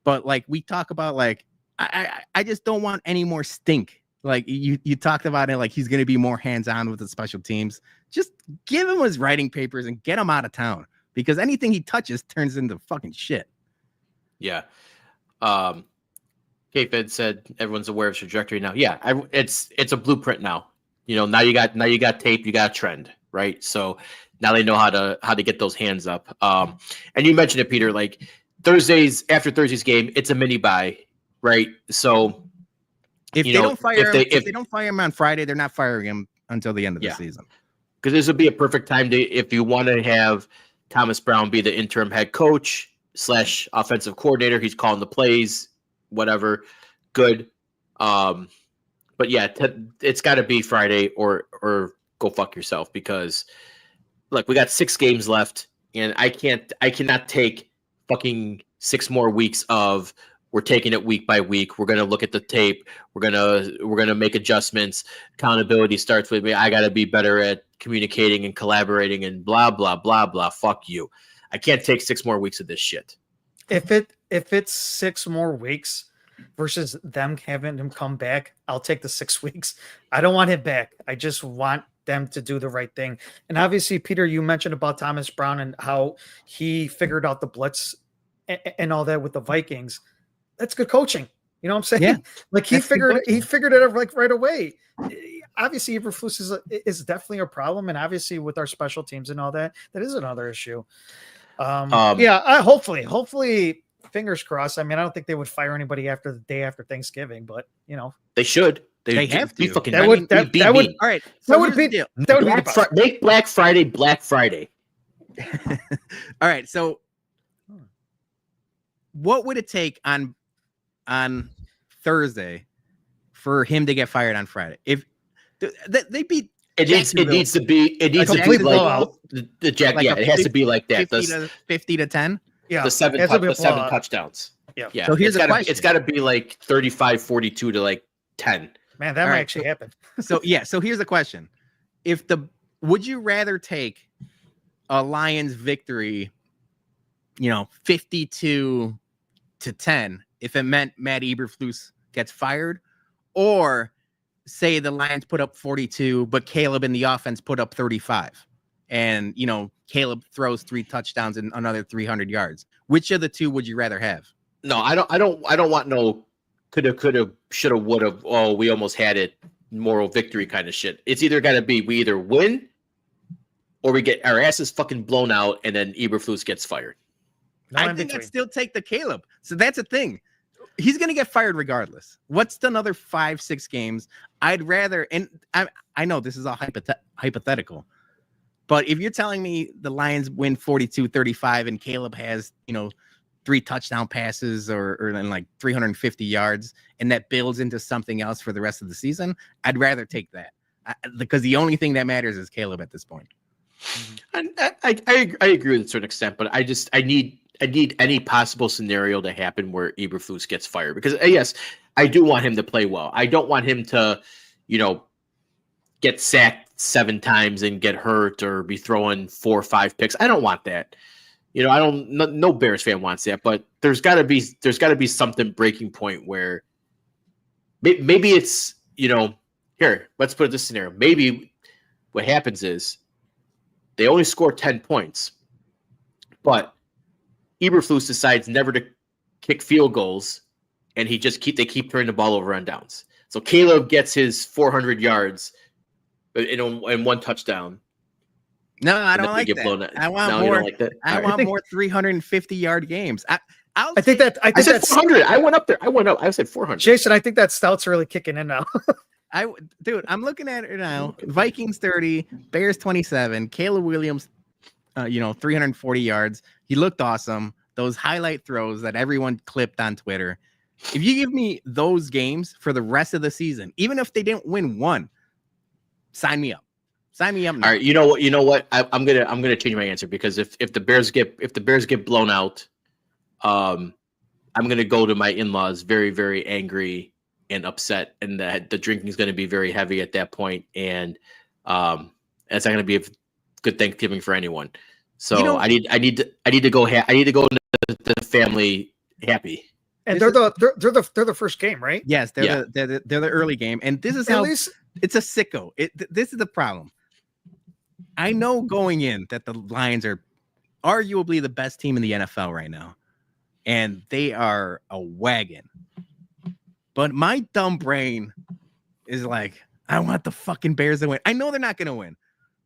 But like we talk about, like I just don't want any more stink. Like you talked about it, like he's going to be more hands-on with the special teams. Just give him his writing papers and get him out of town, because anything he touches turns into fucking shit. Yeah. K-Fed said everyone's aware of trajectory now. Yeah, it's a blueprint now. Now you got tape, you got a trend, right? So now they know how to get those hands up. And you mentioned it, Peter, like after Thursday's game, it's a mini bye, right? So If You they know, don't fire if him, they- if they don't fire him on Friday, they're not firing him until the end of the Yeah. season. because this would be a perfect time to, if you want to have Thomas Brown be the interim head coach / offensive coordinator. He's calling the plays, whatever. Good. But yeah, it's got to be Friday or go fuck yourself, because look, we got 6 games left, and I cannot take fucking 6 more weeks of, we're taking it week by week. We're gonna look at the tape. We're gonna make adjustments. Accountability starts with me. I gotta be better at communicating and collaborating and blah blah blah blah. Fuck you. I can't take 6 more weeks of this shit. If it's 6 more weeks versus them having him come back, I'll take the 6 weeks. I don't want him back. I just want them to do the right thing. And obviously, Peter, you mentioned about Thomas Brown and how he figured out the blitz and all that with the Vikings. That's good coaching. You know what I'm saying? Yeah, like he that's good figured it out like right away. Obviously, Eberflus is definitely a problem, and obviously with our special teams and all that, that is another issue. Hopefully, fingers crossed. I mean, I don't think they would fire anybody after the day after Thanksgiving, but you know, They should. They have be to. fucking. That would- be that would- mean. All right. that So would here's be the deal. that would be the Make Black Friday Black Friday. All right. So what would it take on Thursday for him to get fired on Friday? If they beat It needs to be complete like blowout. the Jack. Like yeah, a it has to be like that. 50 to 10. yeah, The 7 it has to be a 7 blowout. touchdowns. Yeah. Yeah. So here's it's a gotta, question. It's got to be like 35-42 to like 10. Man, that All might right, actually happen. So here's the question. Would you rather take a Lions victory, 52 to 10, if it meant Matt Eberflus gets fired, or say the Lions put up 42, but Caleb in the offense put up 35, and Caleb throws 3 touchdowns and another 300 yards? Which of the two would you rather have? No, I don't want no coulda, shoulda, woulda. Oh, we almost had it. Moral victory kind of shit. It's either got to be we either win or we get our asses fucking blown out, and then Eberflus gets fired. No I in think I'd between. still take the Caleb. So that's the thing. He's going to get fired regardless. What's the another 5-6 games? I'd rather, and I know this is all hypothetical, but if you're telling me the Lions win 42-35 and Caleb has, 3 touchdown passes or like 350 yards, and that builds into something else for the rest of the season, I'd rather take that, because the only thing that matters is Caleb at this point. And I agree with a certain extent, but I need any possible scenario to happen where Eberflus gets fired, because yes, I do want him to play well. I don't want him to, get sacked 7 times and get hurt or be throwing 4 or 5 picks. I don't want that. No Bears fan wants that, but there's got to be something breaking point where maybe it's, here, let's put it this scenario. Maybe what happens is they only score 10 points, but Eberflus decides never to kick field goals, and they keep turning the ball over on downs. So Caleb gets his 400 yards in 1 touchdown. No, I don't then we like get that. blown out. I want No, you more. don't like that? I All right. want more 350-yard games. I think I said that's 400. I went up there. I said 400. Jason. I think that Stout's really kicking in now. Dude, I'm looking at it now. Vikings 30, Bears 27, Caleb Williams, 340 yards. He looked awesome. Those highlight throws that everyone clipped on Twitter. If you give me those games for the rest of the season, even if they didn't win 1, sign me up. Sign me up now. All right, you know what? I'm gonna change my answer, because if the Bears get blown out, I'm gonna go to my in-laws very, very angry and upset, and that the drinking is gonna be very heavy at that point, and it's not gonna be a good Thanksgiving for anyone. So I need to go into the family happy. And they're the first game, right? Yes, they're the early game, and this is At how least it's a sicko. This is the problem. I know going in that the Lions are arguably the best team in the NFL right now, and they are a wagon. But my dumb brain is like, I want the fucking Bears to win. I know they're not going to win,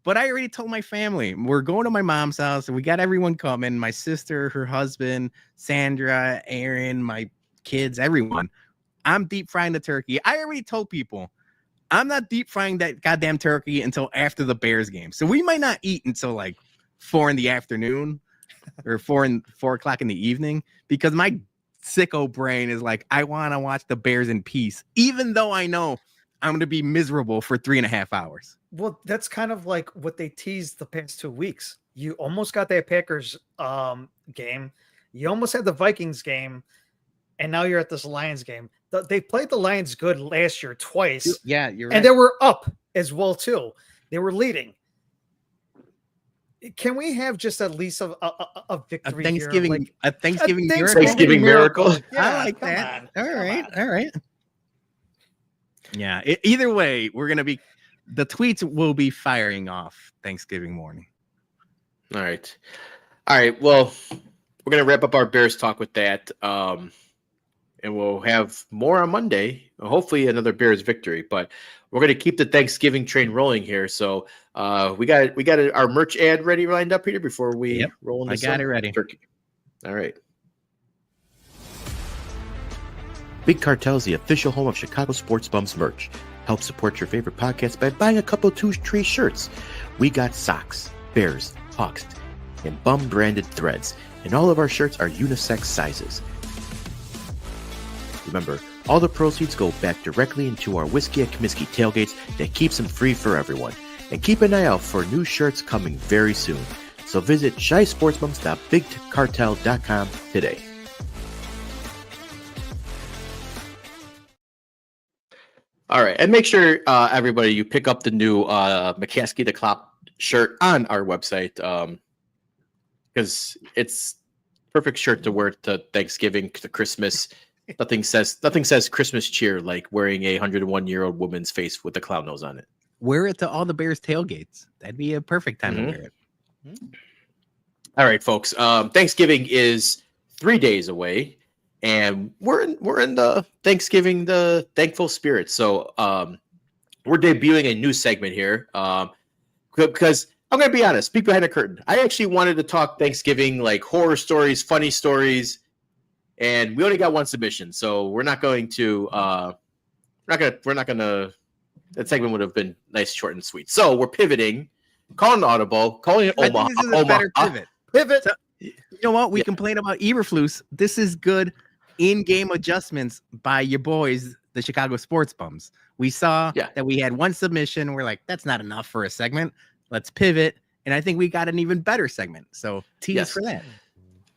but I already told my family we're going to my mom's house, and we got everyone coming. My sister, her husband, Sandra, Aaron, my kids, everyone. I'm deep frying the turkey. I already told people I'm not deep frying that goddamn turkey until after the Bears game. So we might not eat until like 4 p.m. or 4 o'clock in the evening, because my sicko brain is like, I want to watch the Bears in peace, even though I know I'm going to be miserable for 3.5 hours. Well, that's kind of like what they teased the past 2 weeks. You almost got that Packers game. You almost had the Vikings game. And now you're at this Lions game. They played the Lions good last year twice. Yeah, you're right. And they were up as well, too. They were leading. Can we have just at least a victory Thanksgiving, here? Like, a Thanksgiving miracle? Thanksgiving miracle. Yeah, I like come that. on, All come right. on. All right. Yeah. Either way, we're going to be, the tweets will be firing off Thanksgiving morning. All right. Well, we're going to wrap up our Bears talk with that. And we'll have more on Monday. Hopefully another Bears victory, but we're going to keep the Thanksgiving train rolling here. So we got our merch ad ready lined up here before we roll into I got it ready. turkey. All right. Big Cartel is the official home of Chicago Sports Bums merch. Help support your favorite podcast by buying a couple of two-tree shirts. We got socks, Bears, Hawks, and Bum branded threads. And all of our shirts are unisex sizes. Remember, all the proceeds go back directly into our Whiskey at Comiskey tailgates that keeps them free for everyone. And keep an eye out for new shirts coming very soon. So visit shysportsbums.bigcartel.com today. All right, and make sure everybody you pick up the new McCaskey the Clop shirt on our website, because it's perfect shirt to wear to Thanksgiving, to Christmas. Nothing says Christmas cheer like wearing a 101-year-old woman's face with a clown nose on it. Wear it to all the Bears tailgates. That'd be a perfect time to wear it. All right, folks. Thanksgiving is 3 days away, and we're in the Thanksgiving, the thankful spirit. So we're debuting a new segment here because I'm going to be honest, peek behind the curtain. I actually wanted to talk Thanksgiving, like horror stories, funny stories, and we only got one submission, so we're not going to. That segment would have been nice, short, and sweet. So we're pivoting, calling an audible, calling it Omaha. I think this is a better pivot. Pivot. So, you know what? We complain about Eberflus. This is good in-game adjustments by your boys, the Chicago Sports Bums. We saw that we had one submission. We're like, that's not enough for a segment. Let's pivot. And I think we got an even better segment. So tease for that.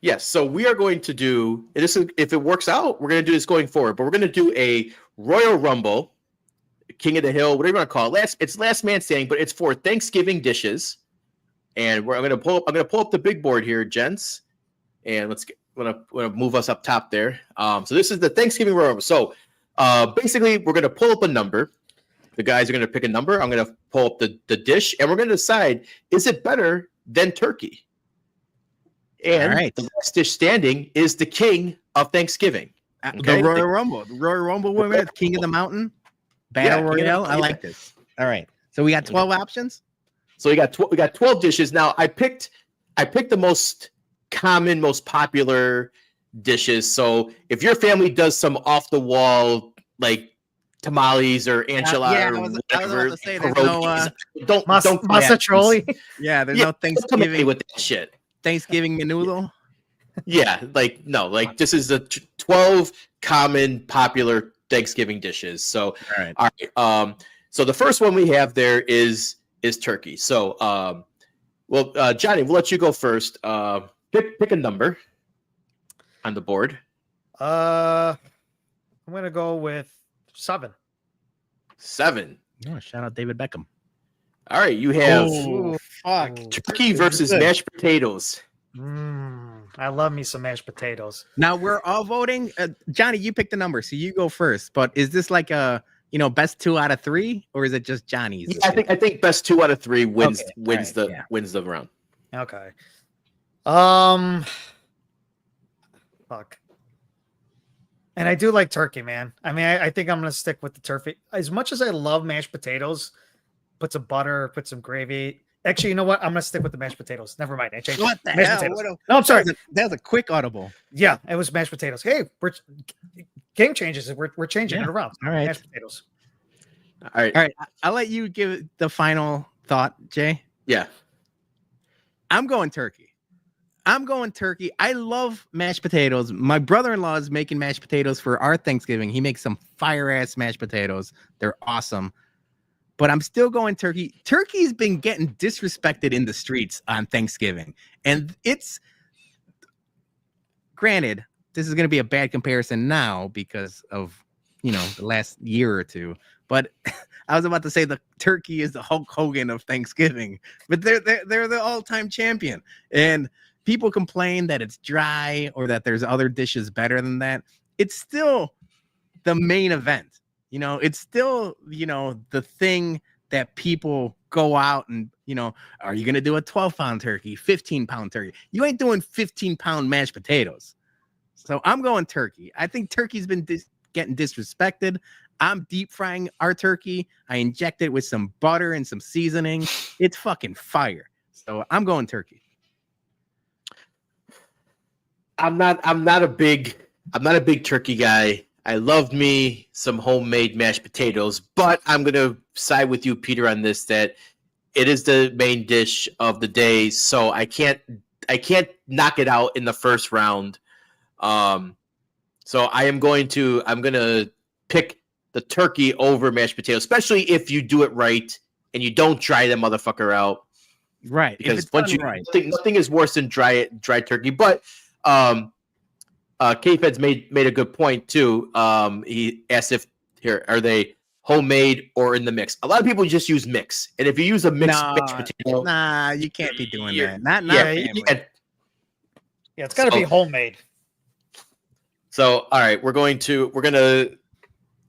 Yes. So we are going to do this. If it works out, we're going to do this going forward. But we're going to do a Royal Rumble, King of the Hill, whatever you want to call it. It's last man standing, but it's for Thanksgiving dishes. And I'm going to pull up the big board here, gents. And I'm going to move us up top there. So this is the Thanksgiving Royal Rumble. So basically, we're going to pull up a number. The guys are going to pick a number. I'm going to pull up the dish, and we're going to decide, is it better than turkey? And the last dish standing is the king of Thanksgiving. Okay? The Royal Rumble. The Royal Rumble women, King of the Mountain, Battle Royale. I like this. All right. So we got 12 options. So we got 12 dishes. Now I picked the most common, most popular dishes. So if your family does some off the wall like tamales or enchilada or whatever, I was about to say, there's no don't masatroli. Yeah, there's no Thanksgiving with that shit. Thanksgiving menudo. Yeah, this is the 12 common popular Thanksgiving dishes. So all right. So the first one we have there is turkey. So Johnny, we'll let you go first. Pick a number on the board. I'm gonna go with 7. 7. Oh, shout out David Beckham. All right, you have turkey versus mashed potatoes. I love me some mashed potatoes. Now we're all voting. Johnny, you pick the number, so you go first. But is this like a best 2 out of 3, or is it just Johnny's? Yeah, I think best 2 out of 3 wins the round. Okay. Fuck. And I do like turkey, man. I mean, I think I'm gonna stick with the turkey. As much as I love mashed potatoes, put some butter, put some gravy. Actually, you know what? I'm gonna stick with the mashed potatoes. Never mind. I changed what the mashed hell? potatoes. No, I'm sorry. That was a quick audible. Yeah, it was mashed potatoes. Hey, game changes. We're changing Yeah. it around. All right. Mashed potatoes. All right. All right. I'll let you give the final thought, Jay. Yeah. I'm going turkey. I love mashed potatoes. My brother-in-law is making mashed potatoes for our Thanksgiving. He makes some fire-ass mashed potatoes. They're awesome. But I'm still going turkey. Turkey's been getting disrespected in the streets on Thanksgiving. And it's, granted, this is going to be a bad comparison now because of, the last year or two. But I was about to say the turkey is the Hulk Hogan of Thanksgiving. But they're the all-time champion. And people complain that it's dry or that there's other dishes better than that. It's still the main event. It's still, the thing that people go out and, are you going to do a 12-pound turkey, 15-pound turkey? You ain't doing 15-pound mashed potatoes. So I'm going turkey. I think turkey's been getting disrespected. I'm deep frying our turkey. I inject it with some butter and some seasoning. It's fucking fire. So I'm going turkey. I'm not a big turkey guy. I love me some homemade mashed potatoes, but I'm gonna side with you, Peter, on this, that it is the main dish of the day, so I can't knock it out in the first round. So I'm gonna pick the turkey over mashed potatoes, especially if you do it right and you don't dry that motherfucker out. Right. Because nothing is worse than dry turkey. But K-Fed's made a good point too. He asked are they homemade or in the mix? A lot of people just use mix, and if you use a mixed mashed potato, you can't be doing that. Not Yeah, it's got to be homemade. So, all right, we're gonna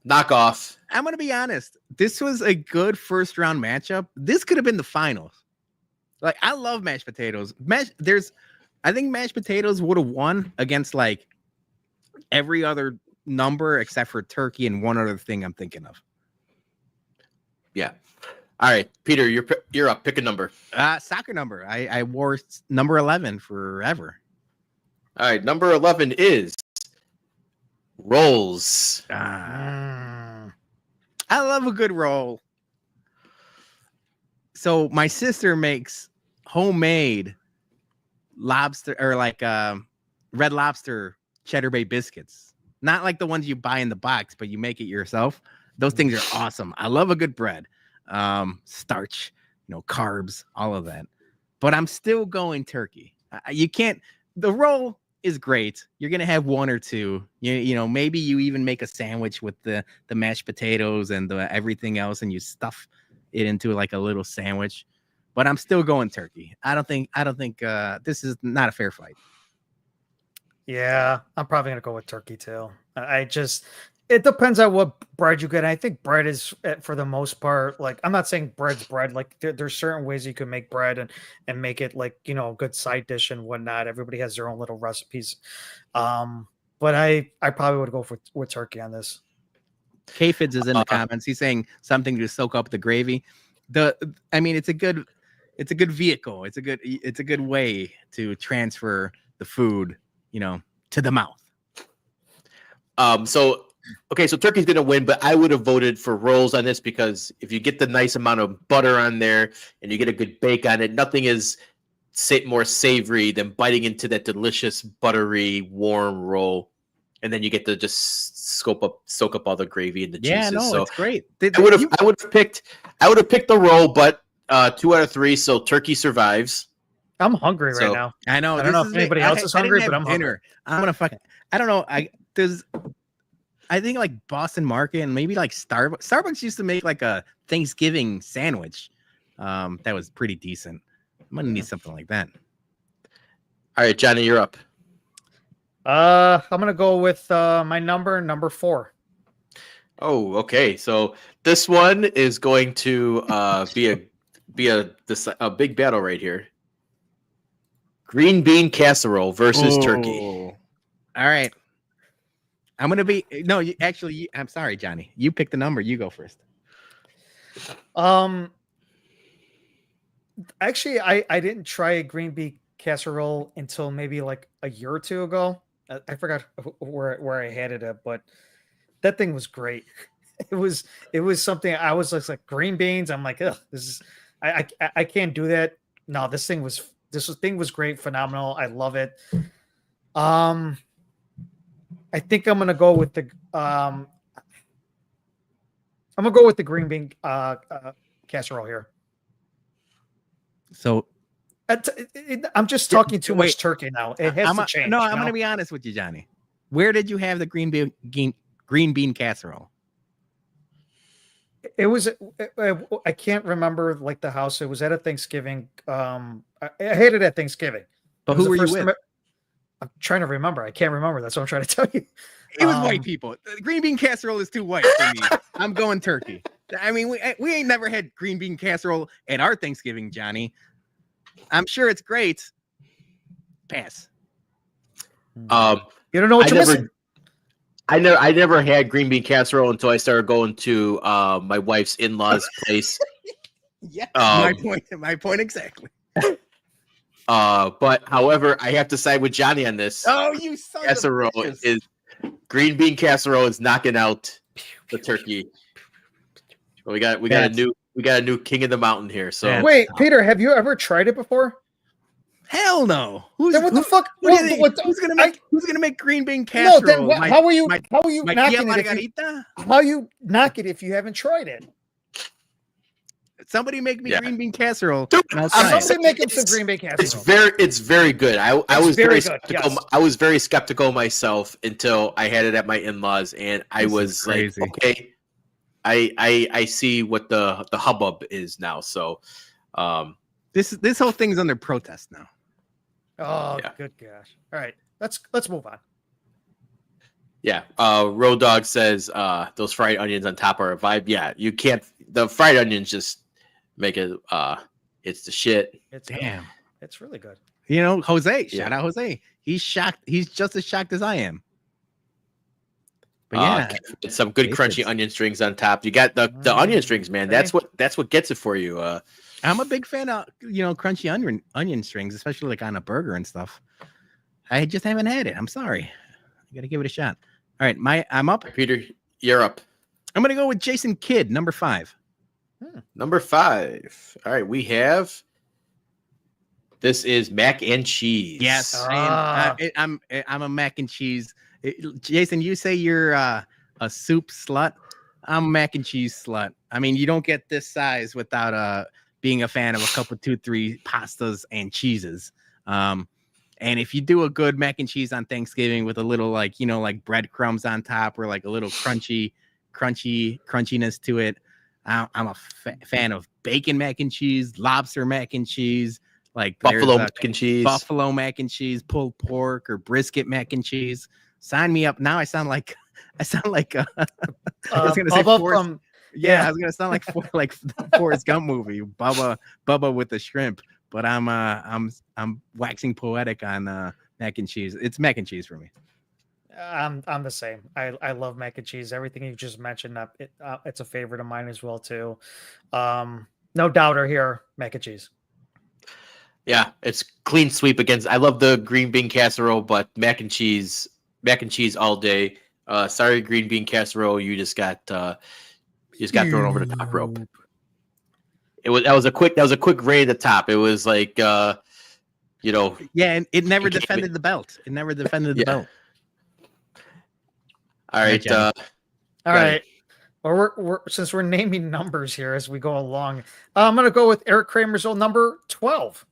knock off. I'm gonna be honest. This was a good first round matchup. This could have been the finals. Like, I love mashed potatoes. I think mashed potatoes would have won against like every other number except for turkey and one other thing I'm thinking of. Yeah. All right, Peter, you're up. Pick a number. Soccer number. I wore number 11 forever. All right, number 11 is rolls. I love a good roll. So my sister makes homemade lobster or like Red Lobster Cheddar Bay biscuits. Not like the ones you buy in the box, but you make it yourself. Those things are awesome. I love a good bread. Starch, carbs, all of that. But I'm still going turkey. The roll is great. You're gonna have one or two. Maybe you even make a sandwich with the mashed potatoes and the everything else, and you stuff it into like a little sandwich. But I'm still going turkey. I don't think this is not a fair fight. Yeah, I'm probably gonna go with turkey too. It depends on what bread you get. I think bread is, for the most part, like, I'm not saying bread's bread. Like, there's certain ways you can make bread and make it like, a good side dish and whatnot. Everybody has their own little recipes. But I probably would go with turkey on this. K-Fids is in the comments. He's saying something to soak up the gravy. It's a good vehicle. It's a good way to transfer the food, to the mouth. So turkey's gonna win, but I would have voted for rolls on this because if you get the nice amount of butter on there and you get a good bake on it, nothing is more savory than biting into that delicious buttery warm roll, and then you get to just soak up all the gravy and the juices. Yeah, no, so it's great. I would have picked the roll, but 2 out of 3, so turkey survives. I'm hungry right now. I know. I don't know if anybody else is hungry, but I'm hungry. I'm gonna I don't know. I think like Boston Market and maybe like Starbucks. Starbucks used to make like a Thanksgiving sandwich. That was pretty decent. I'm gonna need something like that. All right, Johnny, you're up. I'm gonna go with my number 4. Oh, okay. So this one is going to be a big battle right here. Green bean casserole versus turkey. All right. I'm gonna be I'm sorry, Johnny. You pick the number. You go first. Actually, I didn't try a green bean casserole until maybe like a year or two ago. I forgot where I had it at, but that thing was great. It was something I was just like green beans. I'm like, ugh, this is I can't do that. No, this thing was great, phenomenal. I love it. I think I'm gonna go with the green bean casserole here. So I'm just talking too much turkey now. It has to change. No, I'm going to be honest with you, Johnny. Where did you have the green bean casserole? It was. I can't remember like the house. It was at a Thanksgiving. I had it at Thanksgiving. But who were you with? I'm trying to remember. I can't remember. That's what I'm trying to tell you. It was white people. The green bean casserole is too white for me. I'm going turkey. I mean, we ain't never had green bean casserole at our Thanksgiving, Johnny. I'm sure it's great. Pass. You don't know what you're missing. I never had green bean casserole until I started going to my wife's in-laws place. Yeah, my point exactly. But however, I have to side with Johnny on this. Oh, you son casserole of bitches. is green bean casserole is knocking out the turkey. Well, we got a new king of the mountain here. So wait, Peter, have you ever tried it before? Hell no. What the fuck? Who's gonna make green bean casserole? No, then how are you knocking it? How you knock it if you haven't tried it? Somebody make me green bean casserole. Somebody make him some green bean casserole. It's very good. I was very skeptical. Yes. I was very skeptical myself until I had it at my in-laws, and I was like, okay, I see what the hubbub is now. So this whole thing's under protest now. Oh, yeah. Good gosh. All right. Let's move on. Yeah. Road Dog says those fried onions on top are a vibe. Yeah, you can't the fried onions just make it it's the shit. Damn. It's really good. You know, Jose, shout out Jose. He's shocked. He's just as shocked as I am. But yeah, some good crunchy onion strings on top. You got the onion strings, man. That's what gets it for you. I'm a big fan of crunchy onion strings, especially like on a burger and stuff. I just haven't had it. I'm sorry. I got to give it a shot. All right, I'm up. Peter, you're up. I'm gonna go with Jason Kidd, number 5. Number 5. All right, we have. This is mac and cheese. Yes, I'm a mac and cheese. Jason, you say you're a soup slut. I'm a mac and cheese slut. I mean, you don't get this size without being a fan of a couple, 2-3 pastas and cheeses. And if you do a good mac and cheese on Thanksgiving with a little like breadcrumbs on top or like a little crunchiness to it, I'm a fan of bacon mac and cheese, lobster mac and cheese, like buffalo mac and cheese, pulled pork or brisket mac and cheese. Sign me up now. I sound like I was gonna say Forrest, I was gonna sound like the Forrest Gump movie, Bubba with the shrimp. But I'm waxing poetic on mac and cheese. It's mac and cheese for me. I'm the same. I love mac and cheese. Everything you just mentioned, it's a favorite of mine as well too. No doubter here, mac and cheese. Yeah, it's clean sweep against. I love the green bean casserole, but mac and cheese all day. Sorry, green bean casserole, you just got thrown over the top rope. That was a quick raid at the top. It was like yeah, and it never defended the belt. It never defended the belt. All right. All right. Well, we're since we're naming numbers here as we go along, I'm gonna go with Eric Kramer's old number 12.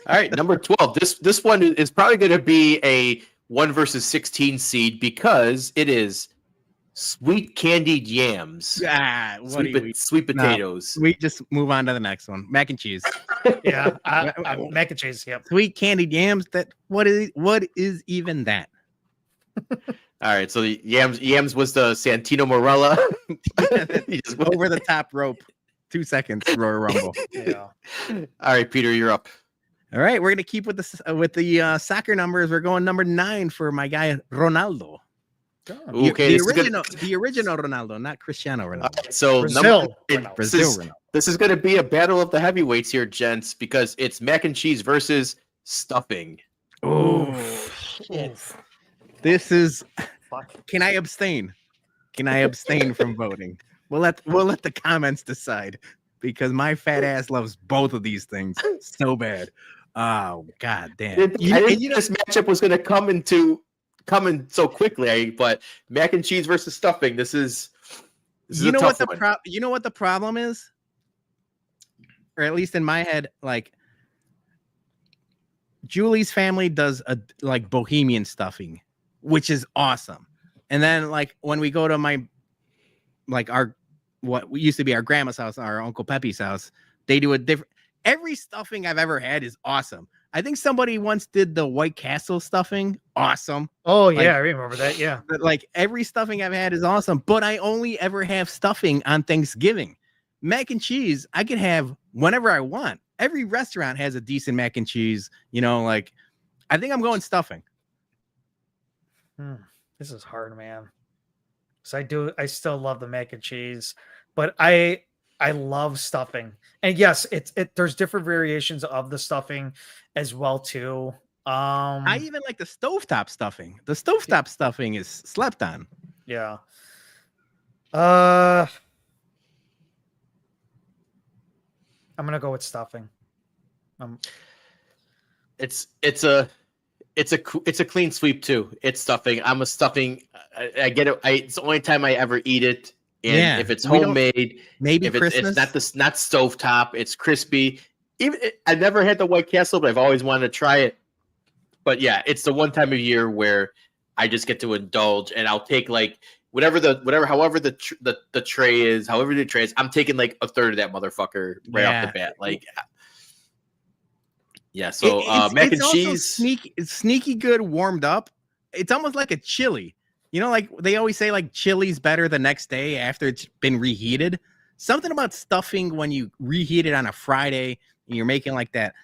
All right, number 12. This one is probably gonna be a 1 versus 16 seed because it is sweet candied yams. Sweet potatoes. We just move on to the next one. Mac and cheese. Yeah, mac and cheese. Yep. Sweet candied yams. What is even that? All right, so the yams was the Santino Morella. Over the top rope. 2 seconds. Royal Rumble. Yeah. All right, Peter, you're up. All right, we're gonna keep with the soccer numbers. We're going number 9 for my guy Ronaldo. Okay, the original Ronaldo, not Cristiano Ronaldo. Right, so Brazil. This is going to be a battle of the heavyweights here, gents, because it's mac and cheese versus stuffing. Oh, this is. Can I abstain? Can I abstain from voting? We'll let the comments decide because my fat ass loves both of these things so bad. Oh god damn! I didn't know this matchup was going to come in so quickly. But mac and cheese versus stuffing. This is you a know tough what one. you know what the problem is, or at least in my head, like Julie's family does like bohemian stuffing, which is awesome. And then like when we go to our what used to be our grandma's house, our Uncle Pepe's house, they do a different. Every stuffing I've ever had is awesome. I think somebody once did the White Castle stuffing. Awesome. Oh yeah, I remember that. Yeah. But like every stuffing I've had is awesome, but I only ever have stuffing on Thanksgiving. Mac and cheese, I can have whenever I want. Every restaurant has a decent mac and cheese. Like I think I'm going stuffing. This is hard, man. So I still love the mac and cheese, but I love stuffing. And yes, there's different variations of the stuffing as well too. I even like the stovetop stuffing. The stovetop stuffing is slept on. Yeah. I'm gonna go with stuffing. It's a clean sweep too. It's stuffing. I'm a stuffing. I get it. It's the only time I ever eat it. And if it's homemade, maybe if Christmas. it's not stovetop, it's crispy. I never had the White Castle, but I've always wanted to try it. But yeah, it's the one time of year where I just get to indulge, and I'll take like however the tray is, I'm taking like a third of that motherfucker right off the bat. Like, yeah. So mac and cheese, sneaky good warmed up. It's almost like a chili. Like they always say, like chili's better the next day after it's been reheated. Something about stuffing when you reheat it on a Friday and you're making like that,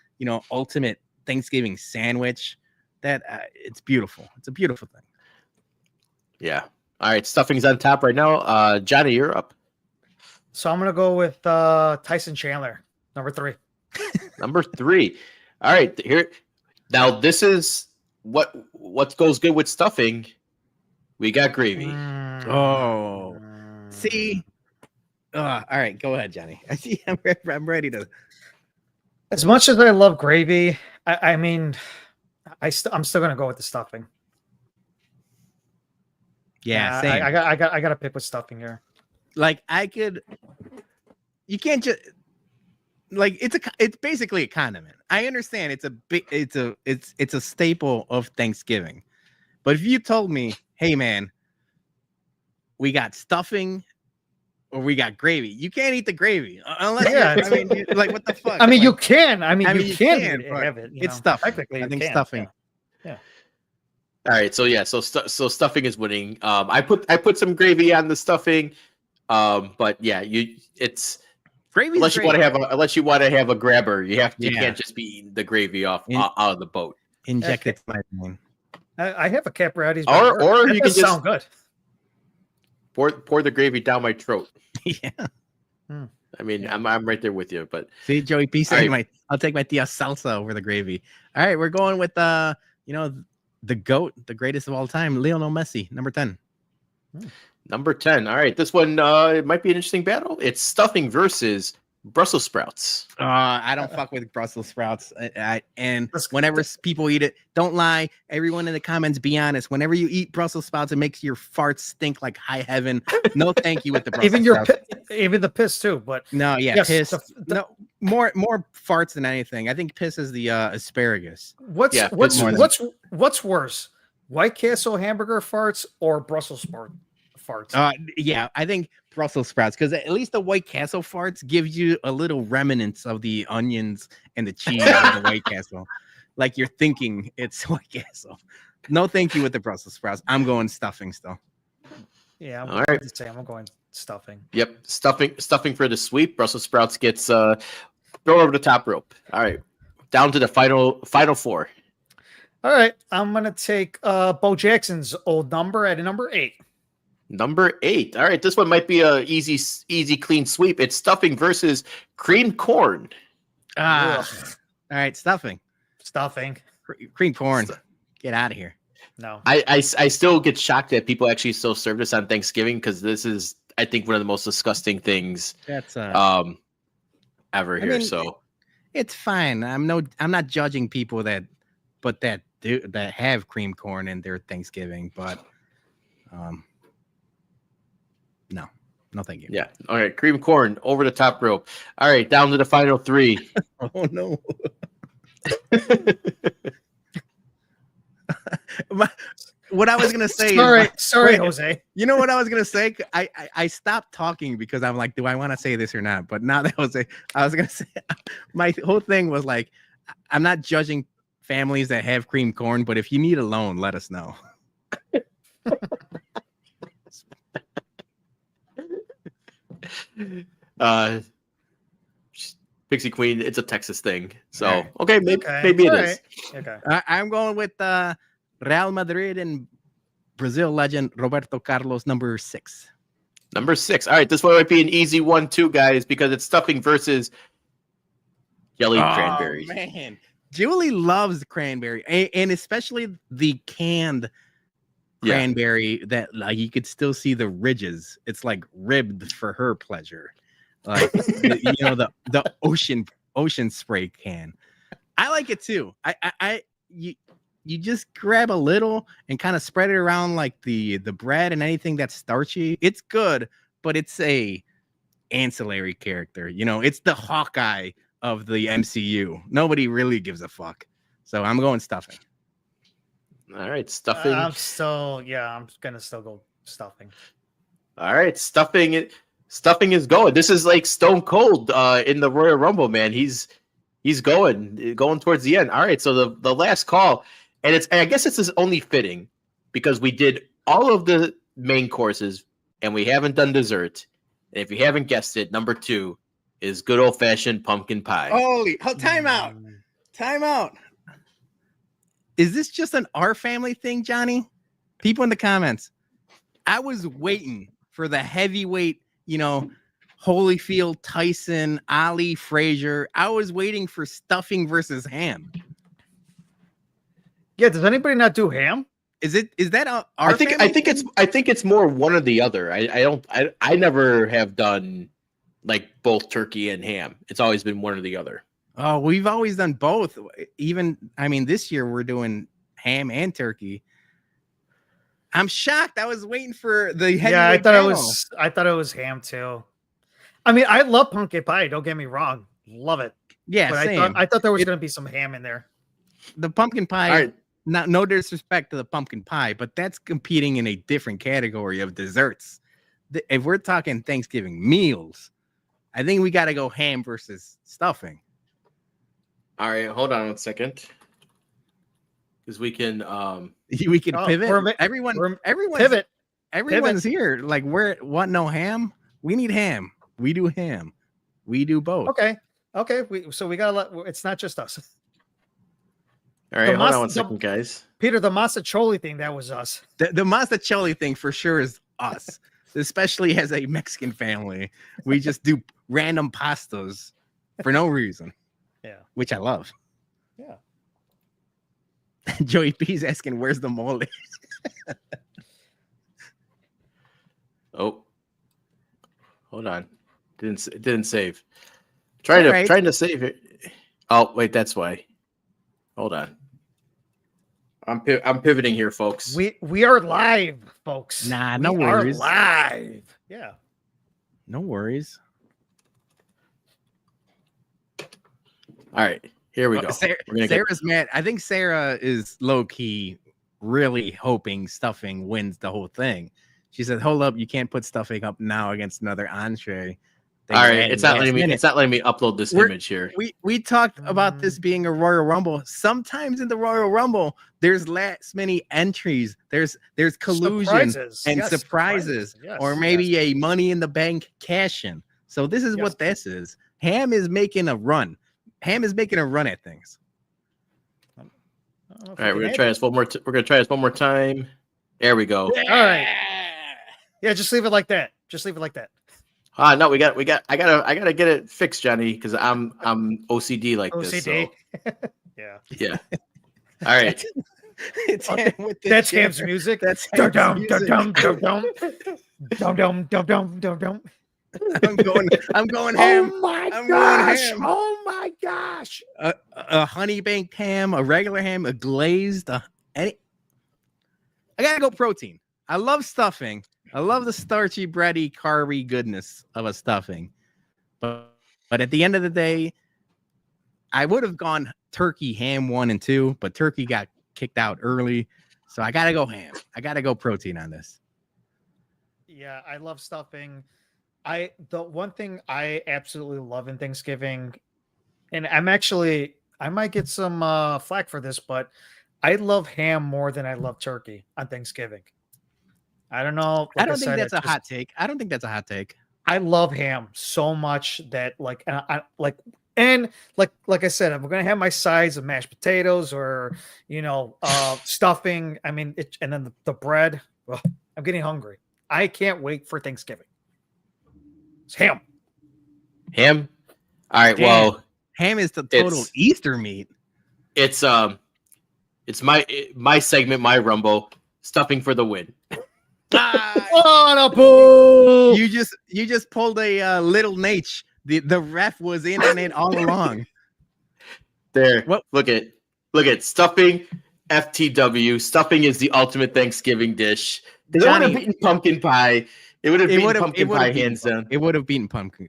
ultimate Thanksgiving sandwich. That it's beautiful. It's a beautiful thing. Yeah. All right, stuffing's on top right now. Johnny, you're up. So I'm gonna go with Tyson Chandler, number 3. Number 3. All right, here. Now this is what goes good with stuffing. We got gravy. Oh, see. All right, go ahead, Johnny. I see. I'm ready to. As much as I love gravy, I mean, I'm still gonna go with the stuffing. Yeah, same. I got to pick with stuffing here. Like you can't just like it's basically a condiment. I understand it's a staple of Thanksgiving, but if you told me, hey man, we got stuffing or we got gravy, you can't eat the gravy unless like what the fuck? I mean, like, you can. I mean, you can have it. It's stuffing. Technically, I think stuffing. Yeah. All right, so stuffing is winning. I put some gravy on the stuffing, but yeah, it's gravy. Unless you want to have a grabber, you can't just be eating the gravy out of the boat. Inject it to my brain. I have a Capriati's, or you can just sound good. Pour the gravy down my throat. Yeah. I mean, I'm right there with you, but see, Joey P said I'll take my tia salsa over the gravy. All right, we're going with the GOAT, the greatest of all time, Lionel Messi, number 10. Number 10. All right, this one it might be an interesting battle. It's stuffing versus Brussels sprouts. I don't fuck with Brussels sprouts. And whenever people eat it, don't lie. Everyone in the comments, be honest. Whenever you eat Brussels sprouts, it makes your farts stink like high heaven. No, thank you with the Brussels sprouts. Even the piss too. But no, yeah, yes, piss. No, more farts than anything. I think piss is the asparagus. What's worse, White Castle hamburger farts or Brussels farts? Yeah, I think Brussels sprouts, because at least the White Castle farts gives you a little remnants of the onions and the cheese of the White Castle. Like you're thinking it's White Castle. No, thank you with the Brussels sprouts. I'm going stuffing still. Yeah, I'm going stuffing. Yep, stuffing for the sweep. Brussels sprouts gets thrown over the top rope. All right, down to the final 4. All right, I'm gonna take Bo Jackson's old number at number 8. Number 8. All right, this one might be a easy clean sweep. It's stuffing versus creamed corn. All right, stuffing. Creamed corn. Get out of here. No. I still get shocked that people actually still serve this on Thanksgiving because this is, I think, one of the most disgusting things That's ever I here. mean, So it's fine. I'm not judging people that have cream corn in their Thanksgiving, but no, thank you. yeah. All right. Cream corn over the top rope. All right. Down to the final three. Oh no. What I was gonna say Sorry, wait, Jose. you know what I was gonna say? I stopped talking because I'm like, do I want to say this or not? But now that I was gonna say, my whole thing was like, I'm not judging families that have cream corn, but if you need a loan, let us know. Pixie Queen, it's a Texas thing. So All right. okay, maybe it All is. right. Okay. I'm going with Real Madrid and Brazil legend Roberto Carlos, number 6. Number 6. All right, this one might be an easy one too, guys, because it's stuffing versus jellied cranberry. Man, Julie loves cranberry, and especially the canned cranberry that like you could still see the ridges. It's like ribbed for her pleasure, like the ocean spray can. I like it too. You just grab a little and kind of spread it around like the bread and anything that's starchy. It's good, but it's a ancillary character. It's the Hawkeye of the MCU. Nobody really gives a fuck. So I'm going stuffing. All right, stuffing. I'm gonna still go stuffing. All right, stuffing. Stuffing is going. This is like Stone Cold in the Royal Rumble, man. He's going towards the end. All right, so the last call, and I guess this is only fitting because we did all of the main courses and we haven't done dessert. And if you haven't guessed it, number 2 is good old fashioned pumpkin pie. Time out. Is this just an our family thing, Johnny? People in the comments. I was waiting for the heavyweight, Holyfield, Tyson, Ali, Frazier. I was waiting for stuffing versus ham. Yeah, does anybody not do ham? Is that our I think it's more one or the other. I never have done like both turkey and ham. It's always been one or the other. Oh, we've always done both. This year we're doing ham and turkey. I'm shocked. I was waiting for the heavyweight. Yeah, I thought it was ham too. I mean, I love pumpkin pie. Don't get me wrong, love it. Yeah, but same. I thought there was going to be some ham in there. The pumpkin pie. All right. No disrespect to the pumpkin pie, but that's competing in a different category of desserts. If we're talking Thanksgiving meals, I think we got to go ham versus stuffing. All right, hold on 1 second, because we can pivot. Everyone's pivot. Everyone's here. Like what? No ham. We need ham. We do ham. We do both. Okay. So we gotta it's not just us. All right, hold on 1 second, guys. Peter, the masticholi thing, that was us. The masticholi thing for sure is us, especially as a Mexican family. We just do random pastas for no reason. Yeah. Which I love. Yeah. Joey P's asking, where's the mole? Oh. Hold on. It didn't save. Trying to save it. Oh, wait, that's why. Hold on. I'm pivoting here, folks. We are live, folks. Nah, no worries. We are live. Yeah. No worries. All right, here we go. Sarah's mad. I think Sarah is low key really hoping stuffing wins the whole thing. She said, "Hold up, you can't put stuffing up now against another entree." All right, it's not letting me upload this image here. We talked about this being a Royal Rumble. Sometimes in the Royal Rumble, there's last minute entries. There's collusion and surprises, or maybe a Money in the Bank cash in. So this is what this is. Ham is making a run. Ham is making a run at things. All right, we're gonna try this one more. We're gonna try this one more time. There we go. Yeah. All right. Yeah, just leave it like that. No, I gotta get it fixed, Johnny, because I'm OCD like this. So. Yeah. Yeah. All right. It's Oh, ham with the That's chair. Ham's music. That's Dum Ham's dum dum music. dum dum dum dum dum dum dum dum. I'm going ham. Oh my I'm going gosh! ham. Oh my gosh! A honey baked ham, a regular ham, a glazed. I gotta go protein. I love stuffing. I love the starchy, bready, carby goodness of a stuffing. But at the end of the day, I would have gone turkey ham 1 and 2, but turkey got kicked out early. So I gotta go ham. I gotta go protein on this. Yeah, I love stuffing. The one thing I absolutely love in Thanksgiving, and I might get some flack for this, but I love ham more than I love turkey on Thanksgiving. I don't know. I don't think that's a hot take. I don't think that's a hot take. I love ham so much that like I like I said, I'm gonna have my sides of mashed potatoes or stuffing. I mean, and then the bread. Ugh, I'm getting hungry. I can't wait for Thanksgiving. It's ham. Ham. All right. Damn. Well, Ham is the total it's- Easter meat. it's my segment, my rumble. Stuffing for the win. What a boo! You just pulled a little Nate. The ref was in on it all along. There. What? Look at stuffing. FTW. Stuffing is the ultimate Thanksgiving dish. It would have beaten pumpkin pie. It would have beaten pumpkin pie hands down. It would have beaten pumpkin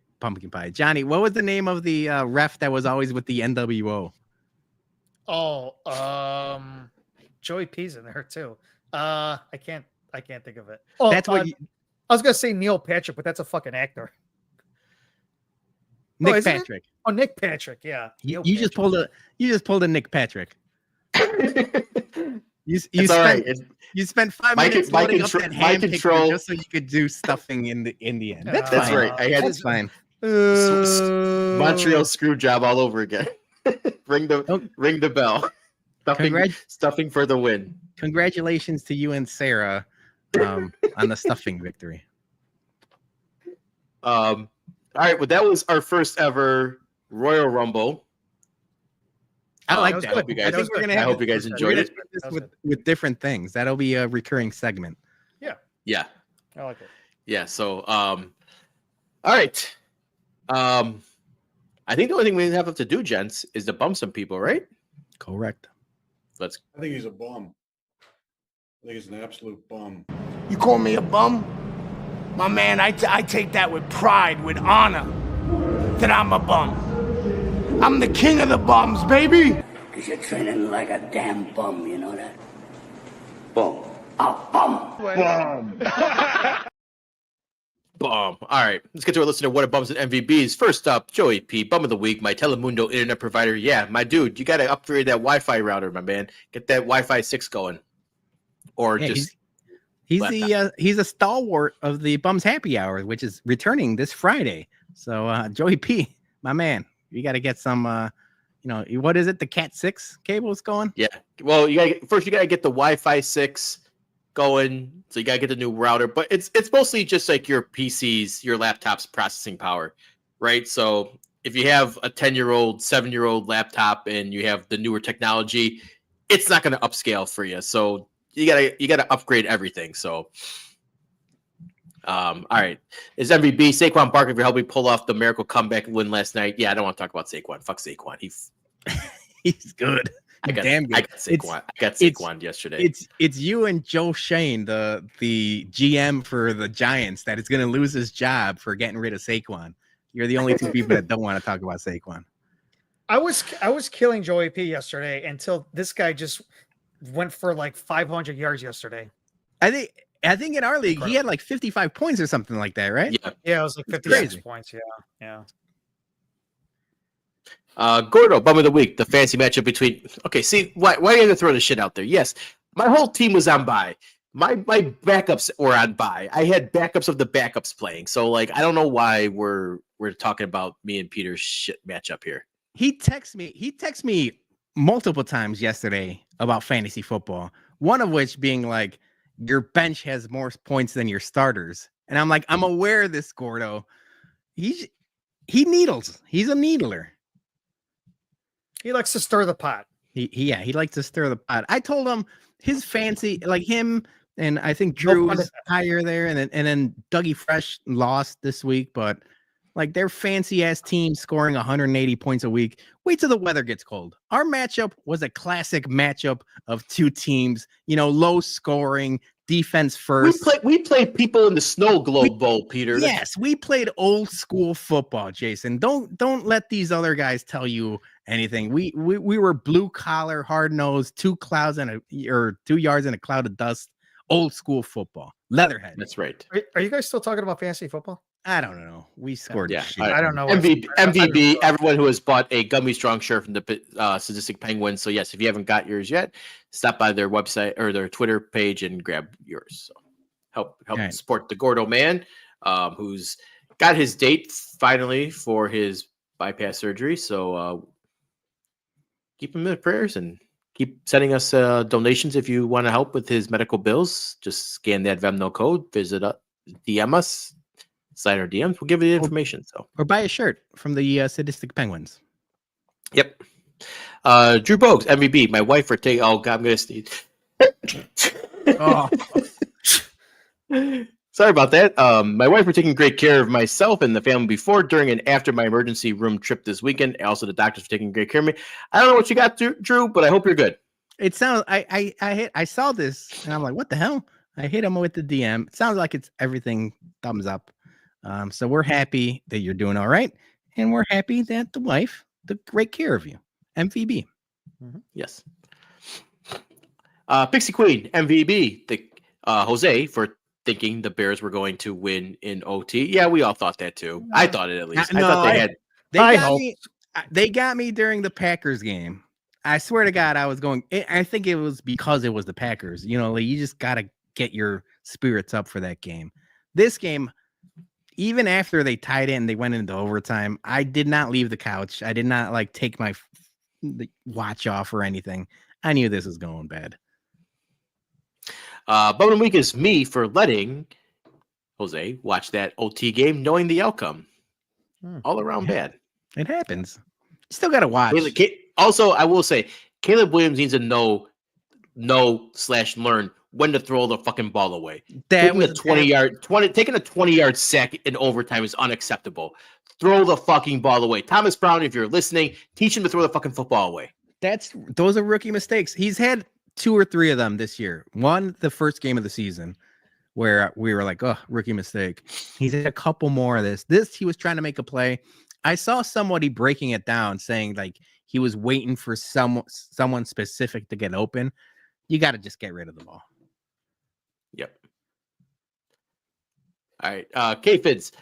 pie. Johnny, what was the name of the ref that was always with the NWO? Oh, Joey P's in there too. I can't think of it. Oh, That's what I was gonna say Neil Patrick, but that's a fucking actor. Nick isn't it? Patrick. Oh, Nick Patrick, yeah. You just pulled a Nick Patrick. You It's all right. You spent 5 My minutes con- my loading up contro- that my ham picture control- just so you could do stuffing in the end. That's That's fine. right. I had That's fine. Montreal screw job all over again. ring the bell. Stuffing for the win. Congratulations to you and Sarah on the stuffing victory. All right. Well, that was our first ever Royal Rumble. I like was that. good. I hope you guys, I think we're gonna I have hope you this- guys we're enjoyed gonna it. split this That was with different things. That'll be a recurring segment. Yeah. I like it. Yeah. So, all right. I think the only thing we have to do, gents, is to bump some people, right? Correct. Let's. I think he's a bum. I think he's an absolute bum. You call me a bum? My man, I take that with pride, with honor, that I'm a bum. I'm the king of the bums, baby. Because you're training like a damn bum, you know that? Bum. A bum. Bomb. All right, let's get to our listener. What a bums and MVBs. First up, Joey P. Bum of the week. My Telemundo internet provider. Yeah, my dude, you got to upgrade that Wi-Fi router, my man. Get that Wi-Fi 6 going, or Yeah, just he's laptop. he's a stalwart of the Bums Happy Hour, which is returning this Friday. So Joey P, my man, you got to get some. What is it? The Cat 6 cables going. Yeah. Well, you got to get the Wi-Fi 6 going. So you got to get the new router, but it's mostly just like your PC's, your laptop's processing power, right? So if you have a 10-year-old, 7-year-old laptop and you have the newer technology, it's not going to upscale for you. So you got to upgrade everything. So all right. Is MVB Saquon Barkley for helping pull off the miracle comeback win last night? Yeah, I don't want to talk about Saquon. Fuck Saquon. He's good. Damn good. I got Saquon. I got Saquon yesterday. It's you and Joe Shane, the GM for the Giants, that is going to lose his job for getting rid of Saquon. You're the only two people that don't want to talk about Saquon. I was killing Joey P yesterday until this guy just went for like 500 yards yesterday. I think in our league he had like 55 points or something like that, right? Yeah, it was like 56 crazy. points. Yeah. Gordo, bum of the week, the fancy matchup between. Okay, see why are you gonna throw this shit out there? Yes, my whole team was on bye. My backups were on bye. I had backups of the backups playing. So like, I don't know why we're talking about me and Peter's shit matchup here. He texted me multiple times yesterday about fantasy football. One of which being like, your bench has more points than your starters. And I'm like, I'm aware of this, Gordo. He needles. He's a needler. He likes to stir the pot. He likes to stir the pot. I told him his fancy, like him, and I think Drew is higher there, and then Dougie Fresh lost this week, but like their fancy ass team scoring 180 points a week. Wait till the weather gets cold. Our matchup was a classic matchup of two teams, low scoring, defense first. We played people in the Snow Globe Bowl, Peter. Yes, we played old school football, Jason. Don't let these other guys tell you anything. We were blue collar, hard nosed, 2 yards in a cloud of dust, old school football. Leatherhead. That's right. Are you guys still talking about fantasy football? I don't know. We scored. Yeah, shit. I don't know. MVB, everyone who has bought a Gummy Strong shirt from the Sadistic Penguins. So yes, if you haven't got yours yet, stop by their website or their Twitter page and grab yours. So help right. support the Gordo man, who's got his date finally for his bypass surgery. So keep him in the prayers and keep sending us donations if you want to help with his medical bills. Just scan that Venmo code, visit us, DM us. Slide our DMs. We'll give you the information. Or buy a shirt from the Sadistic Penguins. Yep. Drew Bogues, MVB. My wife for taking. Oh God, I'm gonna sneeze. Oh. Sorry about that. My wife for taking great care of myself and the family before, during, and after my emergency room trip this weekend. Also, the doctors for taking great care of me. I don't know what you got, Drew, but I hope you're good. It sounds. I saw this and I'm like, what the hell? I hit him with the DM. It sounds like it's everything thumbs up. So we're happy that you're doing all right, and we're happy that the wife took great care of you. MVB. Mm-hmm. Yes. Pixie Queen, MVB. Jose for thinking the Bears were going to win in OT. Yeah, we all thought that too. I thought it at least. I thought they had. They got me during the Packers game. I swear to God, I was going. I think it was because it was the Packers. You just got to get your spirits up for that game. This game. Even after they tied it and they went into overtime, I did not leave the couch. I did not take my watch off or anything. I knew this was going bad. Bum of the week is me for letting Jose watch that OT game, knowing the outcome. All around bad. It happens. You still got to watch. Also, I will say, Caleb Williams needs to know /learn when to throw the fucking ball away. Taking a 20-yard sack in overtime is unacceptable. Throw the fucking ball away. Thomas Brown, if you're listening, teach him to throw the fucking football away. Those are rookie mistakes. He's had 2 or 3 of them this year. One, the first game of the season, where we were like, oh, rookie mistake. He's had a couple more of this. He was trying to make a play. I saw somebody breaking it down, saying he was waiting for someone specific to get open. You got to just get rid of the ball. Yep. All right. K-Fids.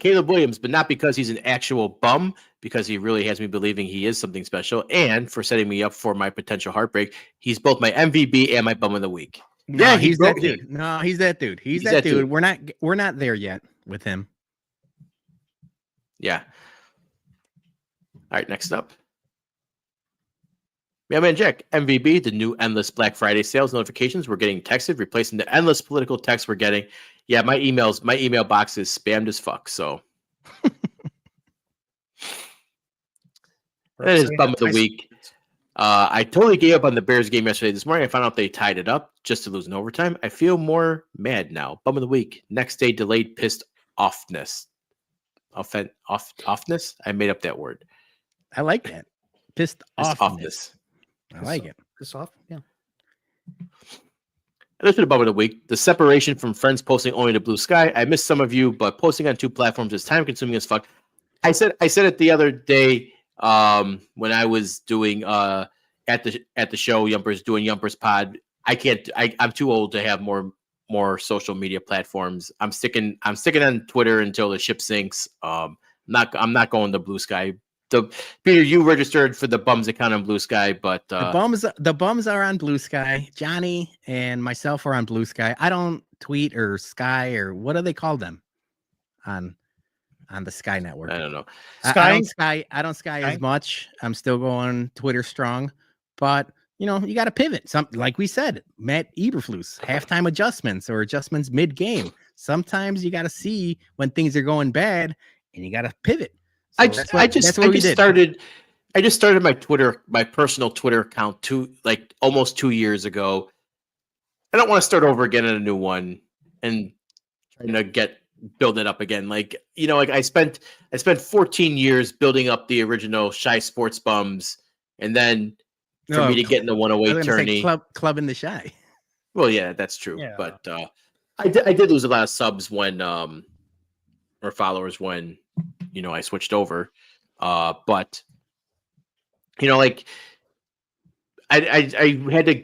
Caleb Williams, but not because he's an actual bum, because he really has me believing he is something special, and for setting me up for my potential heartbreak. He's both my MVB and my bum of the week. No, he's that dude. No, he's that dude. He's that dude. We're not there yet with him. Yeah. All right, next up. Yeah, man, Jack, MVB, the new endless Black Friday sales notifications we're getting texted, replacing the endless political texts we're getting. Yeah, my email box is spammed as fuck. So that is bum of the week. I totally gave up on the Bears game yesterday. This morning, I found out they tied it up just to lose in overtime. I feel more mad now. Bum of the week. Next day, delayed pissed offness. Offness? I made up that word. I like that. Pissed offness. I like it. Pissed off? Yeah. This is above of the week. The separation from friends posting only to blue sky. I missed some of you, but posting on 2 platforms is time consuming as fuck. I said it the other day when I was doing at the show Yumpers doing Yumpers Pod. I'm too old to have more social media platforms. I'm sticking on Twitter until the ship sinks. I'm not going to blue sky. Peter, you registered for the Bums account on Blue Sky, but the bums are on Blue Sky. Johnny and myself are on Blue Sky. I don't tweet or Sky or what do they call them on the Sky network? I don't know. I don't Sky as much. I'm still going Twitter strong, but you got to pivot. Like we said, Matt Eberflus, halftime adjustments or adjustments mid game. Sometimes you got to see when things are going bad and you got to pivot. So I just started I just started my personal Twitter account almost 2 years ago. I don't want to start over again in a new one and trying to build it up again. Like, like I spent 14 years building up the original Shy Sports Bums, and then for me to get in the 108 tourney. Club in the Shy. Well, yeah, that's true. Yeah. But I did lose a lot of subs when or followers when I switched over. But like I had to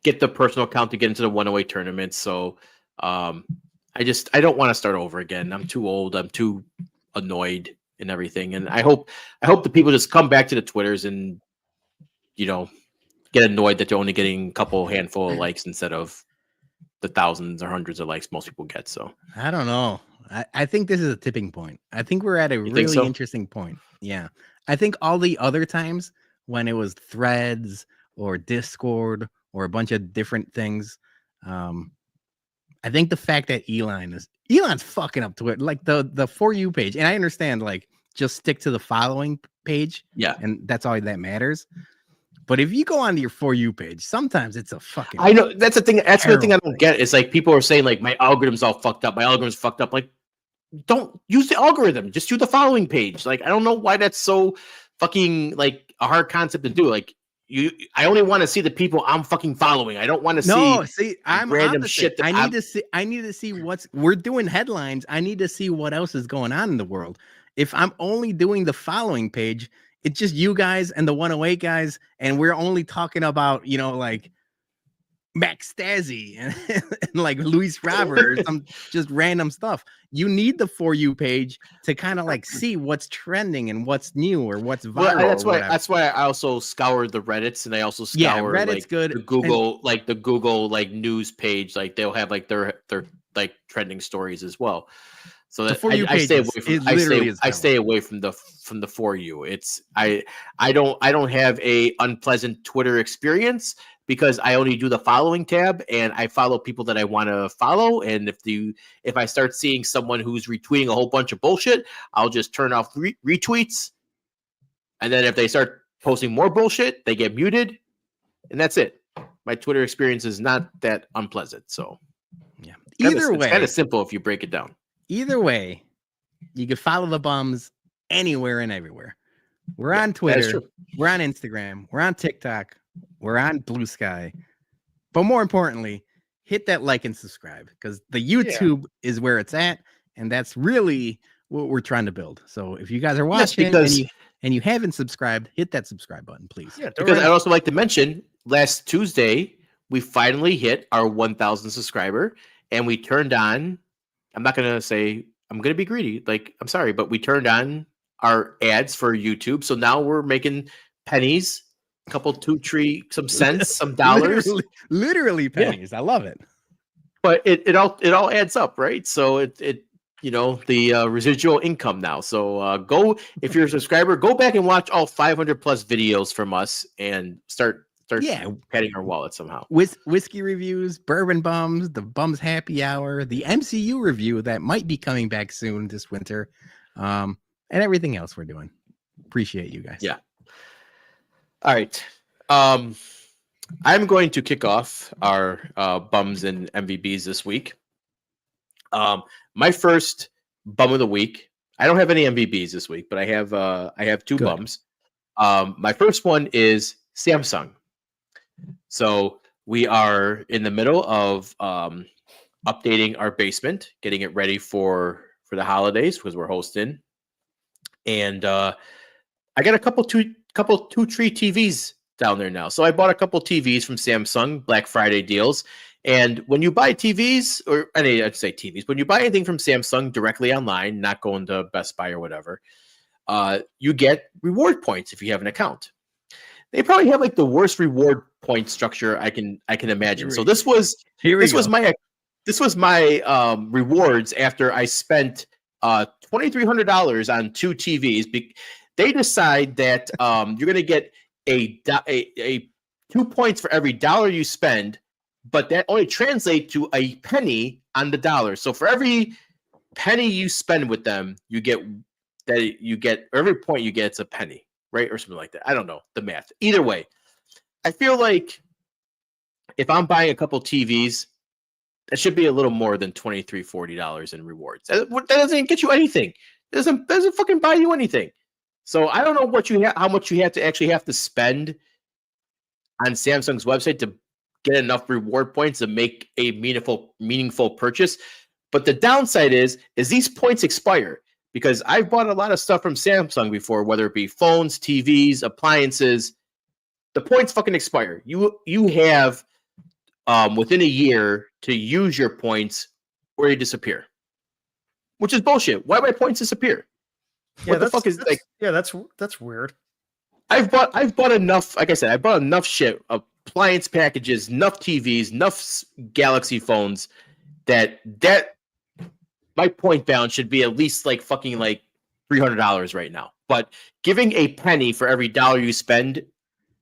get the personal account to get into the 108 tournament. So I don't want to start over again. I'm too old. I'm too annoyed and everything. And I hope the people just come back to the Twitters and get annoyed that they're only getting a couple handful of likes instead of the thousands or hundreds of likes most people get. So I don't know. I think this is a tipping point. I think we're at a really interesting point. Yeah. I think all the other times when it was Threads or Discord or a bunch of different things, I think the fact that Elon's fucking up Twitter, like the For You page. And I understand, like, just stick to the following page. Yeah. And that's all that matters. But if you go onto your For You page, sometimes it's a fucking. I know that's the thing. That's the thing I don't get. Is like people are saying like my algorithm's all fucked up. My algorithm's fucked up. Like, don't use the algorithm. Just do the following page. Like, I don't know why that's so fucking like a hard concept to do. Like, I only want to see the people I'm fucking following. I don't want to see I'm random shit. I need to see we're doing headlines. I need to see what else is going on in the world. If I'm only doing the following page, it's just you guys and the 108 guys, and we're only talking about, like Max Stazzy and like Luis Robert or some just random stuff. You need the For You page to kind of like see what's trending and what's new or what's viral. Well, that's why I also scoured the Reddits, and I also scour Reddit's good. The Google news page. Like they'll have like their like trending stories as well. So that I stay away from. I stay away from the For You. It's I don't have a unpleasant Twitter experience because I only do the following tab and I follow people that I want to follow. And if I start seeing someone who's retweeting a whole bunch of bullshit, I'll just turn off retweets. And then if they start posting more bullshit, they get muted, and that's it. My Twitter experience is not that unpleasant. So yeah, it's kind of simple if you break it down. Either way, you can follow the Bums anywhere and everywhere. We're on Twitter. We're on Instagram. We're on TikTok. We're on Blue Sky. But more importantly, hit that like and subscribe because the YouTube is where it's at. And that's really what we're trying to build. So if you guys are watching and you haven't subscribed, hit that subscribe button, please. Yeah, because I'd also like to mention last Tuesday, we finally hit our 1,000 subscriber and we turned on. I'm not going to say I'm going to be greedy. Like, I'm sorry, but we turned on our ads for YouTube. So now we're making pennies, a couple, some cents, some dollars. Literally pennies. Yeah. I love it. But it all adds up, right? So it the residual income now. So go, if you're a subscriber, go back and watch all 500 plus videos from us and start patting our wallet somehow. Whiskey reviews, bourbon bums, the Bums Happy Hour, the MCU review that might be coming back soon this winter, and everything else we're doing. Appreciate you guys. Yeah. All right. I'm going to kick off our bums and MVBs this week. My first bum of the week. I don't have any MVBs this week, but I have two bums. My first one is Samsung. So we are in the middle of updating our basement, getting it ready for the holidays because we're hosting. And I got a couple two tree TVs down there now. So I bought a couple TVs from Samsung, Black Friday deals. And when you buy TVs, or I'd say TVs, when you buy anything from Samsung directly online, not going to Best Buy or whatever, you get reward points if you have an account. They probably have like the worst reward point structure I can imagine. So this was my rewards after I spent $2,300 on two TVs. They decide that you're going to get a 2 points for every dollar you spend, but that only translates to a penny on the dollar. So for every penny you spend with them, every point you get, it's a penny. right? Or something like that. I don't know the math. Either way, I feel like if I'm buying a couple TVs, that should be a little more than $23-$40 in rewards. That doesn't get you anything. It doesn't fucking buy you anything. So I don't know how much you have to spend on Samsung's website to get enough reward points to make a meaningful purchase. But the downside is these points expire, because I've bought a lot of stuff from Samsung before, whether it be phones, TVs, appliances. The points fucking expire. You have within a year to use your points or they disappear, which is bullshit. Why my points disappear? Yeah, What the fuck is like? Yeah, that's weird. I've bought enough. Like I said, I bought enough shit, appliance packages, enough TVs, enough Galaxy phones that my point balance should be at least like fucking like $300 right now. But giving a penny for every dollar you spend,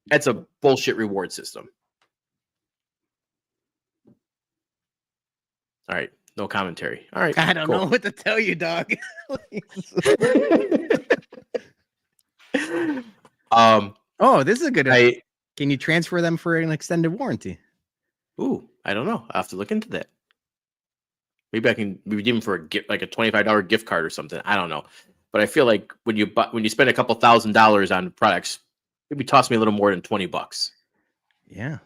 that's a bullshit reward system. All right, no commentary. All right, I don't cool. know what to tell you, dog. Oh, this is a good. Can you transfer them for an extended warranty? Ooh, I don't know. I have to look into that. Maybe I can redeem them for a gift, like a $25 gift card or something. I don't know, but I feel like when you spend a couple $1,000s on products, maybe toss me a little more than $20. Yeah,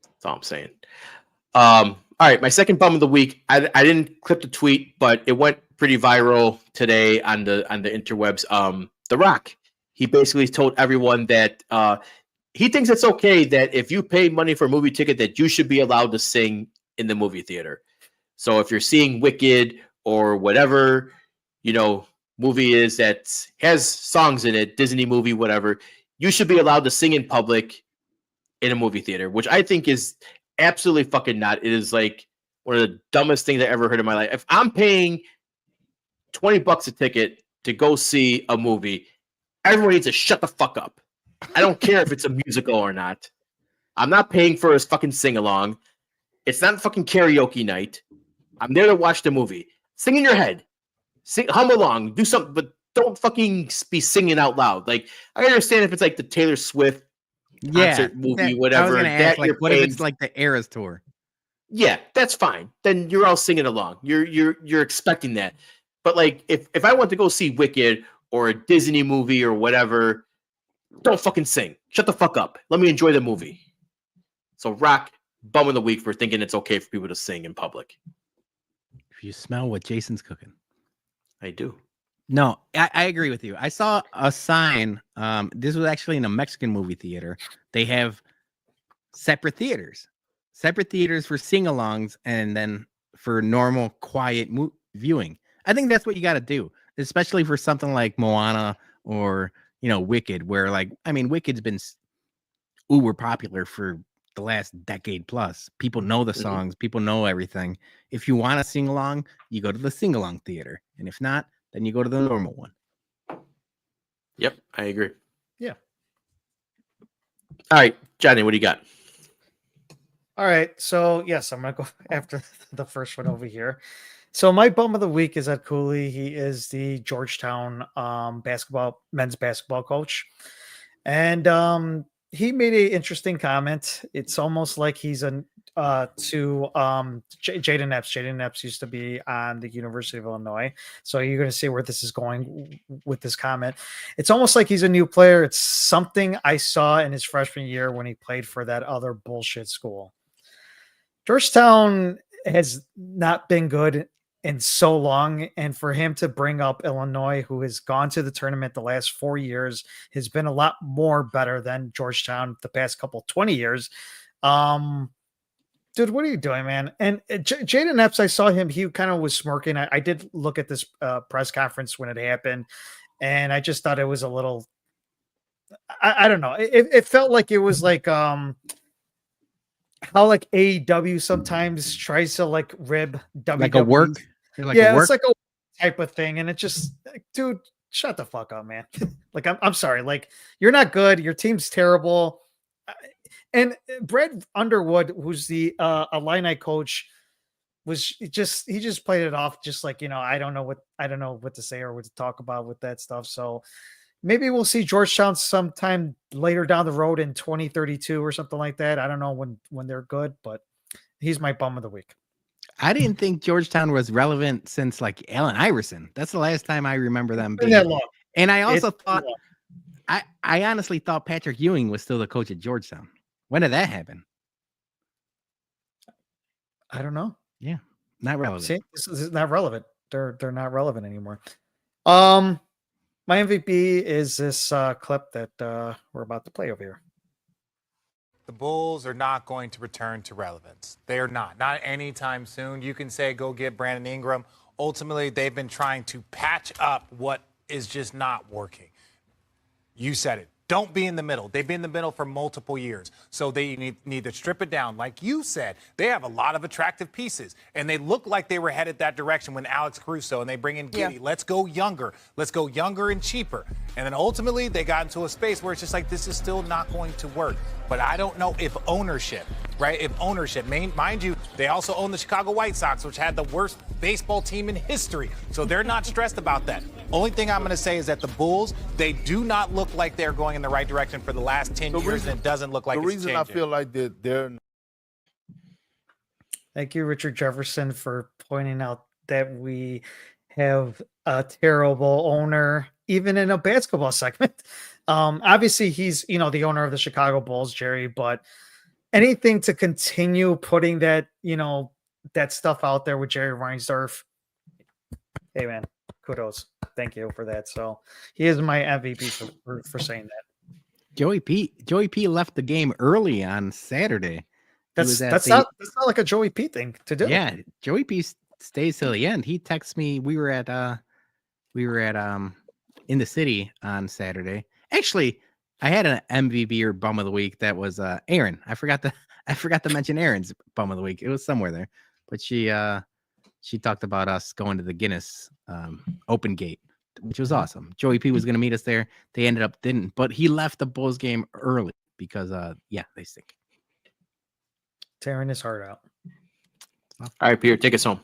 that's all I'm saying. All right, my second bum of the week. I didn't clip the tweet, but it went pretty viral today on the interwebs. The Rock, he basically told everyone that he thinks it's okay that if you pay money for a movie ticket, that you should be allowed to sing in the movie theater. So if you're seeing Wicked or whatever, movie is that has songs in it, Disney movie, whatever, you should be allowed to sing in public in a movie theater, which I think is absolutely fucking not. It is like one of the dumbest things I ever heard in my life. If I'm paying $20 a ticket to go see a movie, everyone needs to shut the fuck up. I don't care if it's a musical or not. I'm not paying for a fucking sing along. It's not fucking karaoke night. I'm there to watch the movie. Sing in your head. Sing, hum along, do something, but don't fucking be singing out loud. Like, I understand if it's like the Taylor Swift concert movie, whatever. I was gonna ask, like, what paying, if it's like the Eras tour? Yeah, that's fine. Then you're all singing along. You're expecting that. But like, if I want to go see Wicked or a Disney movie or whatever, don't fucking sing. Shut the fuck up. Let me enjoy the movie. So Rock, bum of the week for thinking it's okay for people to sing in public. If you smell what Jason's cooking. I do. No, I agree with you. I saw a sign. This was actually in a Mexican movie theater. They have separate theaters for sing-alongs and then for normal, quiet viewing. I think that's what you got to do, especially for something like Moana or, Wicked, where Wicked's been uber popular for the last decade plus. People know the songs. People know everything. If you want to sing along, you go to the sing-along theater. And if not, then you go to the normal one. Yep, I agree. Yeah. All right, Johnny, what do you got? All right. So, yes, I'm going to go after the first one over here. So, my bum of the week is Ed Cooley. He is the Georgetown men's basketball coach. And he made an interesting comment. It's almost like he's to Jaden Epps. Jaden Epps used to be on the University of Illinois. So you're going to see where this is going with this comment. It's almost like he's a new player. It's something I saw in his freshman year when he played for that other bullshit school. Georgetown has not been good in so long, and for him to bring up Illinois, who has gone to the tournament the last 4 years, has been a lot more better than Georgetown the past 20 years. Dude, what are you doing, man? And Jaden Epps, I saw him. He kind of was smirking. I did look at this press conference when it happened, and I just thought it was a little. I don't know. It felt like it was like how like AEW sometimes tries to like rib WWE. Like a work. It's like a type of thing, and it just, dude, shut the fuck up, man. Like, I'm sorry, like, you're not good. Your team's terrible. And Brad Underwood, who's the Illini coach, he just played it off just like, I don't know what to say or what to talk about with that stuff. So maybe we'll see Georgetown sometime later down the road in 2032 or something like that. I don't know when they're good, but he's my bum of the week. I didn't think Georgetown was relevant since like Allen Iverson. That's the last time I remember them Been being. that long. And I It's also been thought, long. I honestly thought Patrick Ewing was still the coach at Georgetown. When did that happen? I don't know. Yeah, not relevant. See, this is not relevant. They're not relevant anymore. My MVP is this clip that we're about to play over here. The Bulls are not going to return to relevance. They are not anytime soon. You can say go get Brandon Ingram. Ultimately, they've been trying to patch up what is just not working. You said it. Don't be in the middle. They've been in the middle for multiple years. So they need to strip it down. Like you said, they have a lot of attractive pieces. And they look like they were headed that direction when Alex Caruso and they bring in Giddey. Yeah. Let's go younger. Let's go younger and cheaper. And then ultimately they got into a space where it's just like, this is still not going to work. But I don't know if ownership, right? If ownership, mind you, they also own the Chicago White Sox, which had the worst baseball team in history. So they're not stressed about that. Only thing I'm going to say is that the Bulls, they do not look like they're going in the right direction for the last 10 years, and it doesn't look like it's changing. The reason I feel like they're... Thank you, Richard Jefferson, for pointing out that we have a terrible owner, even in a basketball segment. Obviously, he's, the owner of the Chicago Bulls, Jerry, but anything to continue putting that, that stuff out there with Jerry Reinsdorf. Hey, man, kudos. Thank you for that. So he is my MVP for saying that. Joey P left the game early on Saturday. That's not like a Joey P thing to do. Yeah, Joey P stays till the end. He texts me. We were at in the city on Saturday. Actually, I had an MVP or bum of the week that was Aaron. I forgot to mention Aaron's bum of the week. It was somewhere there, but she talked about us going to the Guinness open gate, which was awesome. Joey P was going to meet us there. They ended up didn't, but he left the Bulls game early because they stink. Tearing his heart out. All right, Peter, take us home.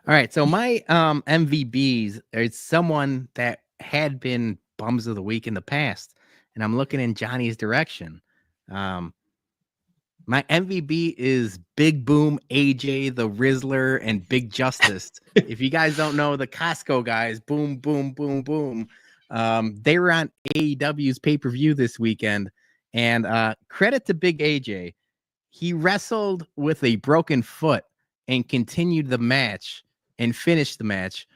All right, so my MVBs is someone that had been bums of the week in the past, and I'm looking in Johnny's direction. My MVB is Big Boom, AJ, the Rizzler, and Big Justice. If you guys don't know the Costco guys, boom, boom, boom, boom. They were on AEW's pay-per-view this weekend, and credit to Big AJ. He wrestled with a broken foot and continued the match and finished the match.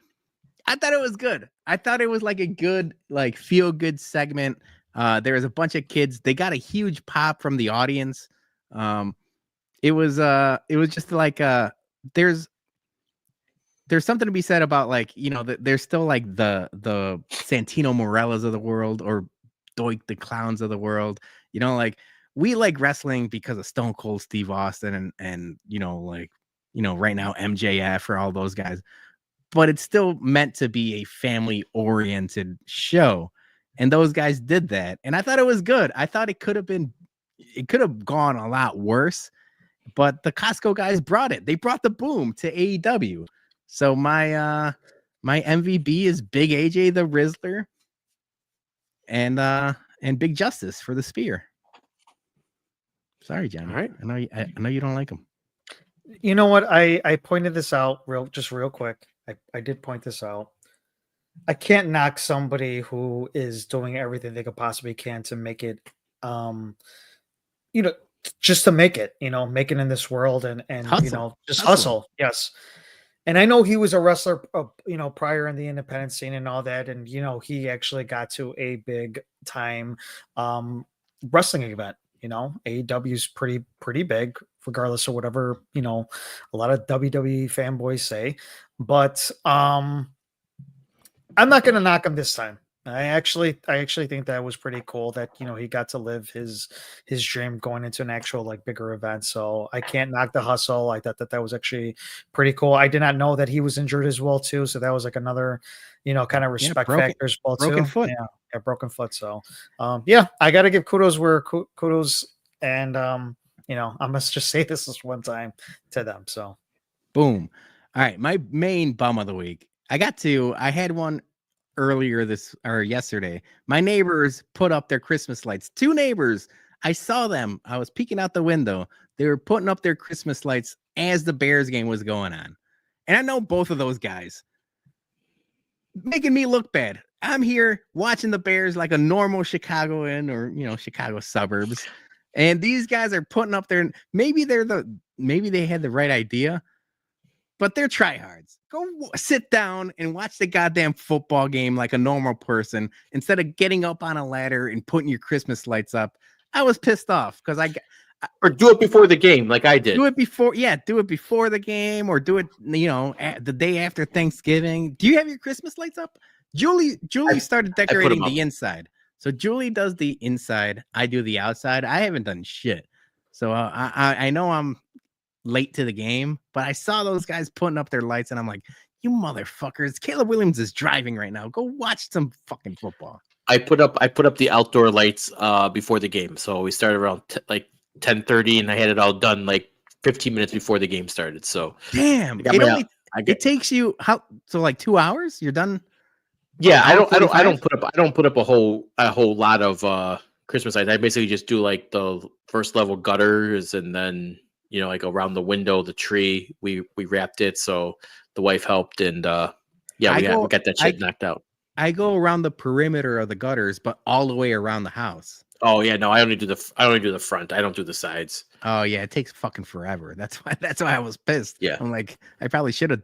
I thought it was good. I thought it was like a good, like feel-good segment. There was a bunch of kids. They got a huge pop from the audience. It was just like there's something to be said about like, there's still like the Santino Morellas of the world or Doink the Clowns of the world. Like we like wrestling because of Stone Cold Steve Austin and right now MJF or all those guys, but it's still meant to be a family oriented show. And those guys did that. And I thought it was good. I thought it could have gone a lot worse, but the Costco guys brought it. They brought the boom to AEW. So my MVB is Big AJ the Rizzler and Big Justice for the spear. Sorry, Johnny. All right. I know you don't like him. You know what? I pointed this out real quick. I did point this out. I can't knock somebody who is doing everything they could possibly can to make it, just to make it, make it in this world and hustle. Yes. And I know he was a wrestler, prior in the independent scene and all that. And, he actually got to a big time wrestling event. AEW is pretty big, regardless of whatever, a lot of WWE fanboys say. But I'm not going to knock him this time. I actually think that was pretty cool that, he got to live his dream going into an actual like bigger event. So I can't knock the hustle. I thought that was actually pretty cool. I did not know that he was injured as well too. So that was like another, kind of respect factor as well too. Broken foot. Yeah, broken foot. So I got to give kudos where kudos and I must just say this one time to them. So boom. All right, my main bum of the week. I had one earlier yesterday. My neighbors put up their Christmas lights. 2 neighbors. I saw them. I was peeking out the window. They were putting up their Christmas lights as the Bears game was going on. And I know both of those guys, making me look bad. I'm here watching the Bears like a normal Chicagoan or, Chicago suburbs. And these guys are putting up maybe they had the right idea, but they're tryhards. Go sit down and watch the goddamn football game like a normal person instead of getting up on a ladder and putting your Christmas lights up. I was pissed off because or do it before the game, like I did. Do it before the game, or do it, the day after Thanksgiving. Do you have your Christmas lights up? Julie started decorating the inside. So Julie does the inside. I do the outside. I haven't done shit. So I know I'm late to the game, but I saw those guys putting up their lights, and I'm like, you motherfuckers! Caleb Williams is driving right now. Go watch some fucking football. I put up the outdoor lights before the game. So we started around 10:30, and I had it all done like 15 minutes before the game started. So damn, it takes you like 2 hours. You're done. Yeah, I don't put up a whole lot of Christmas lights. I basically just do like the first level gutters, and then like around the window, the tree. We wrapped it, so the wife helped, and we got that shit knocked out. I go around the perimeter of the gutters, but all the way around the house. Oh yeah, no, I only do the front. I don't do the sides. Oh yeah, it takes fucking forever. That's why I was pissed. Yeah, I'm like, I probably should have,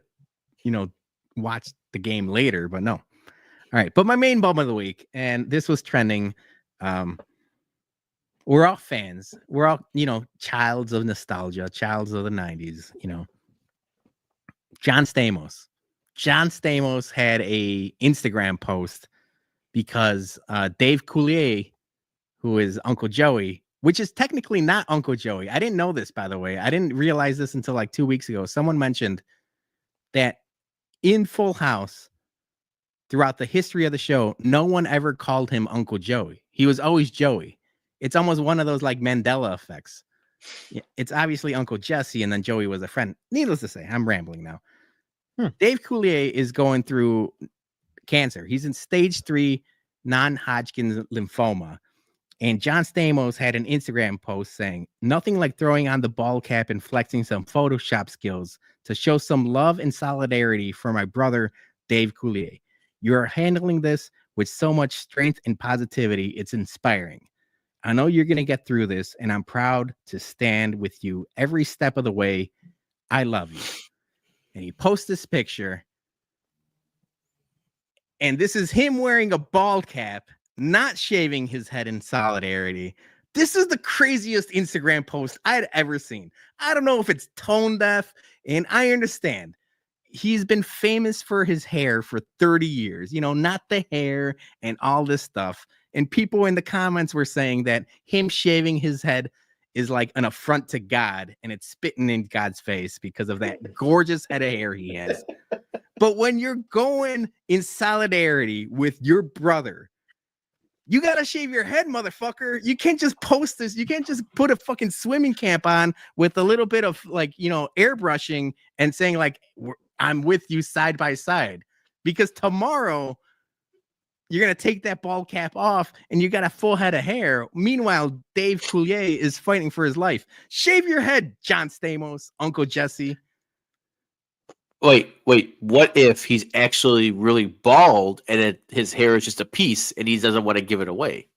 watched the game later, but no. All right, but my main bum of the week, and this was trending. We're all fans. We're all, childs of nostalgia, childs of the 90s, John Stamos. John Stamos had a Instagram post because Dave Coulier, who is Uncle Joey, which is technically not Uncle Joey. I didn't know this, by the way. I didn't realize this until like 2 weeks ago. Someone mentioned that in Full House, throughout the history of the show, no one ever called him Uncle Joey. He was always Joey. It's almost one of those like Mandela effects. It's obviously Uncle Jesse, and then Joey was a friend. Needless to say, I'm rambling now. Dave Coulier is going through cancer. He's in stage 3 non-Hodgkin's lymphoma. And John Stamos had an Instagram post saying, nothing like throwing on the ball cap and flexing some Photoshop skills to show some love and solidarity for my brother, Dave Coulier. You are handling this with so much strength and positivity. It's inspiring. I know you're going to get through this, and I'm proud to stand with you every step of the way. I love you. And he posts this picture, and this is him wearing a ball cap, not shaving his head in solidarity. This is the craziest Instagram post I'd ever seen. I don't know if it's tone deaf, and I understand. He's been famous for his hair for 30 years, not the hair and all this stuff. And people in the comments were saying that him shaving his head is like an affront to God, and it's spitting in God's face because of that gorgeous head of hair he has. But when you're going in solidarity with your brother, you got to shave your head, motherfucker. You can't just post this. You can't just put a fucking swimming cap on with a little bit of airbrushing and saying like, I'm with you side by side, because tomorrow you're going to take that ball cap off and you got a full head of hair. Meanwhile, Dave Coulier is fighting for his life. Shave your head, John Stamos, Uncle Jesse. Wait. What if he's actually really bald and his hair is just a piece and he doesn't want to give it away?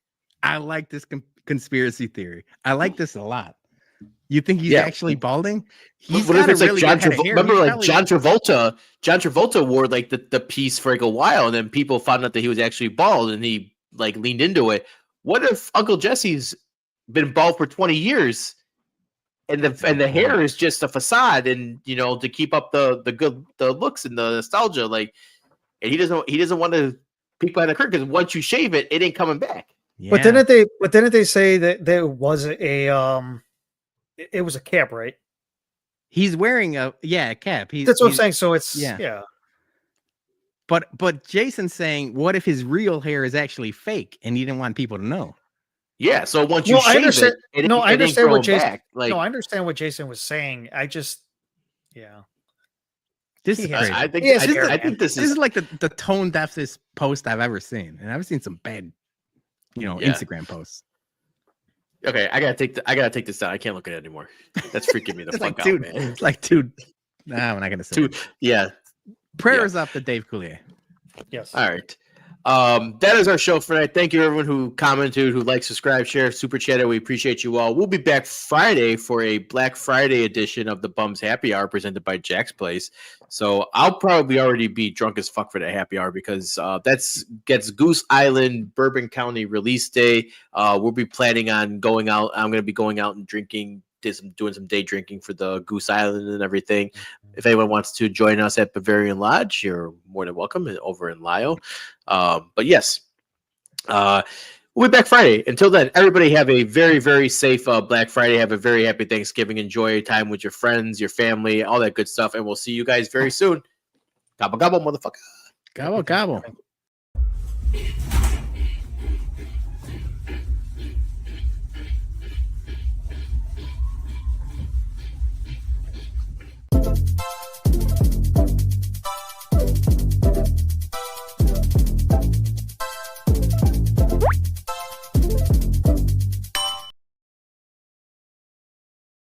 I like this conspiracy theory. I like this a lot. You think he's actually balding? What if it's like John Travolta? Remember, like John Travolta? John Travolta wore like the piece for like a while, and then people found out that he was actually bald, and he like leaned into it. What if Uncle Jesse's been bald for 20 years, and the hair is just a facade, and to keep up the looks and the nostalgia, like, and he doesn't want to peek behind the curtain, because once you shave it, it ain't coming back. Yeah. But didn't they say that there was it was a cap, right? He's wearing a cap. That's what I'm saying. So it's yeah. But Jason's saying, what if his real hair is actually fake and he didn't want people to know? Yeah. So once you shave it, I understand what Jason. Back. Like, I understand what Jason was saying. This is He has- crazy. I think Yes, I think this This is is like the tone deafest post I've ever seen, and I've seen some bad, Yeah. Instagram posts. okay. I gotta take this down. I can't look at it anymore. That's freaking me the It's fuck like, out, dude, man. it's like, dude. Nah, I'm not gonna say. Dude, it. yeah. Prayers up to Dave Coulier. Yes. All right. That is our show for tonight. Thank you everyone who commented, who liked, subscribed, share, super chatted. We appreciate you all. We'll be back Friday for a Black Friday edition of the Bums Happy Hour presented by Jack's Place. So I'll probably already be drunk as fuck for that happy hour because gets Goose Island, Bourbon County release day. We'll be planning on going out. I'm going to be going out and drinking. Doing some day drinking for the Goose Island and everything. If anyone wants to join us at Bavarian Lodge, you're more than welcome over in Lyle. But yes, we'll be back Friday. Until then, everybody have a very, very safe Black Friday. Have a very happy Thanksgiving. Enjoy time with your friends, your family, all that good stuff. And we'll see you guys very soon. Gobble, gobble, motherfucker. Gobble, gobble.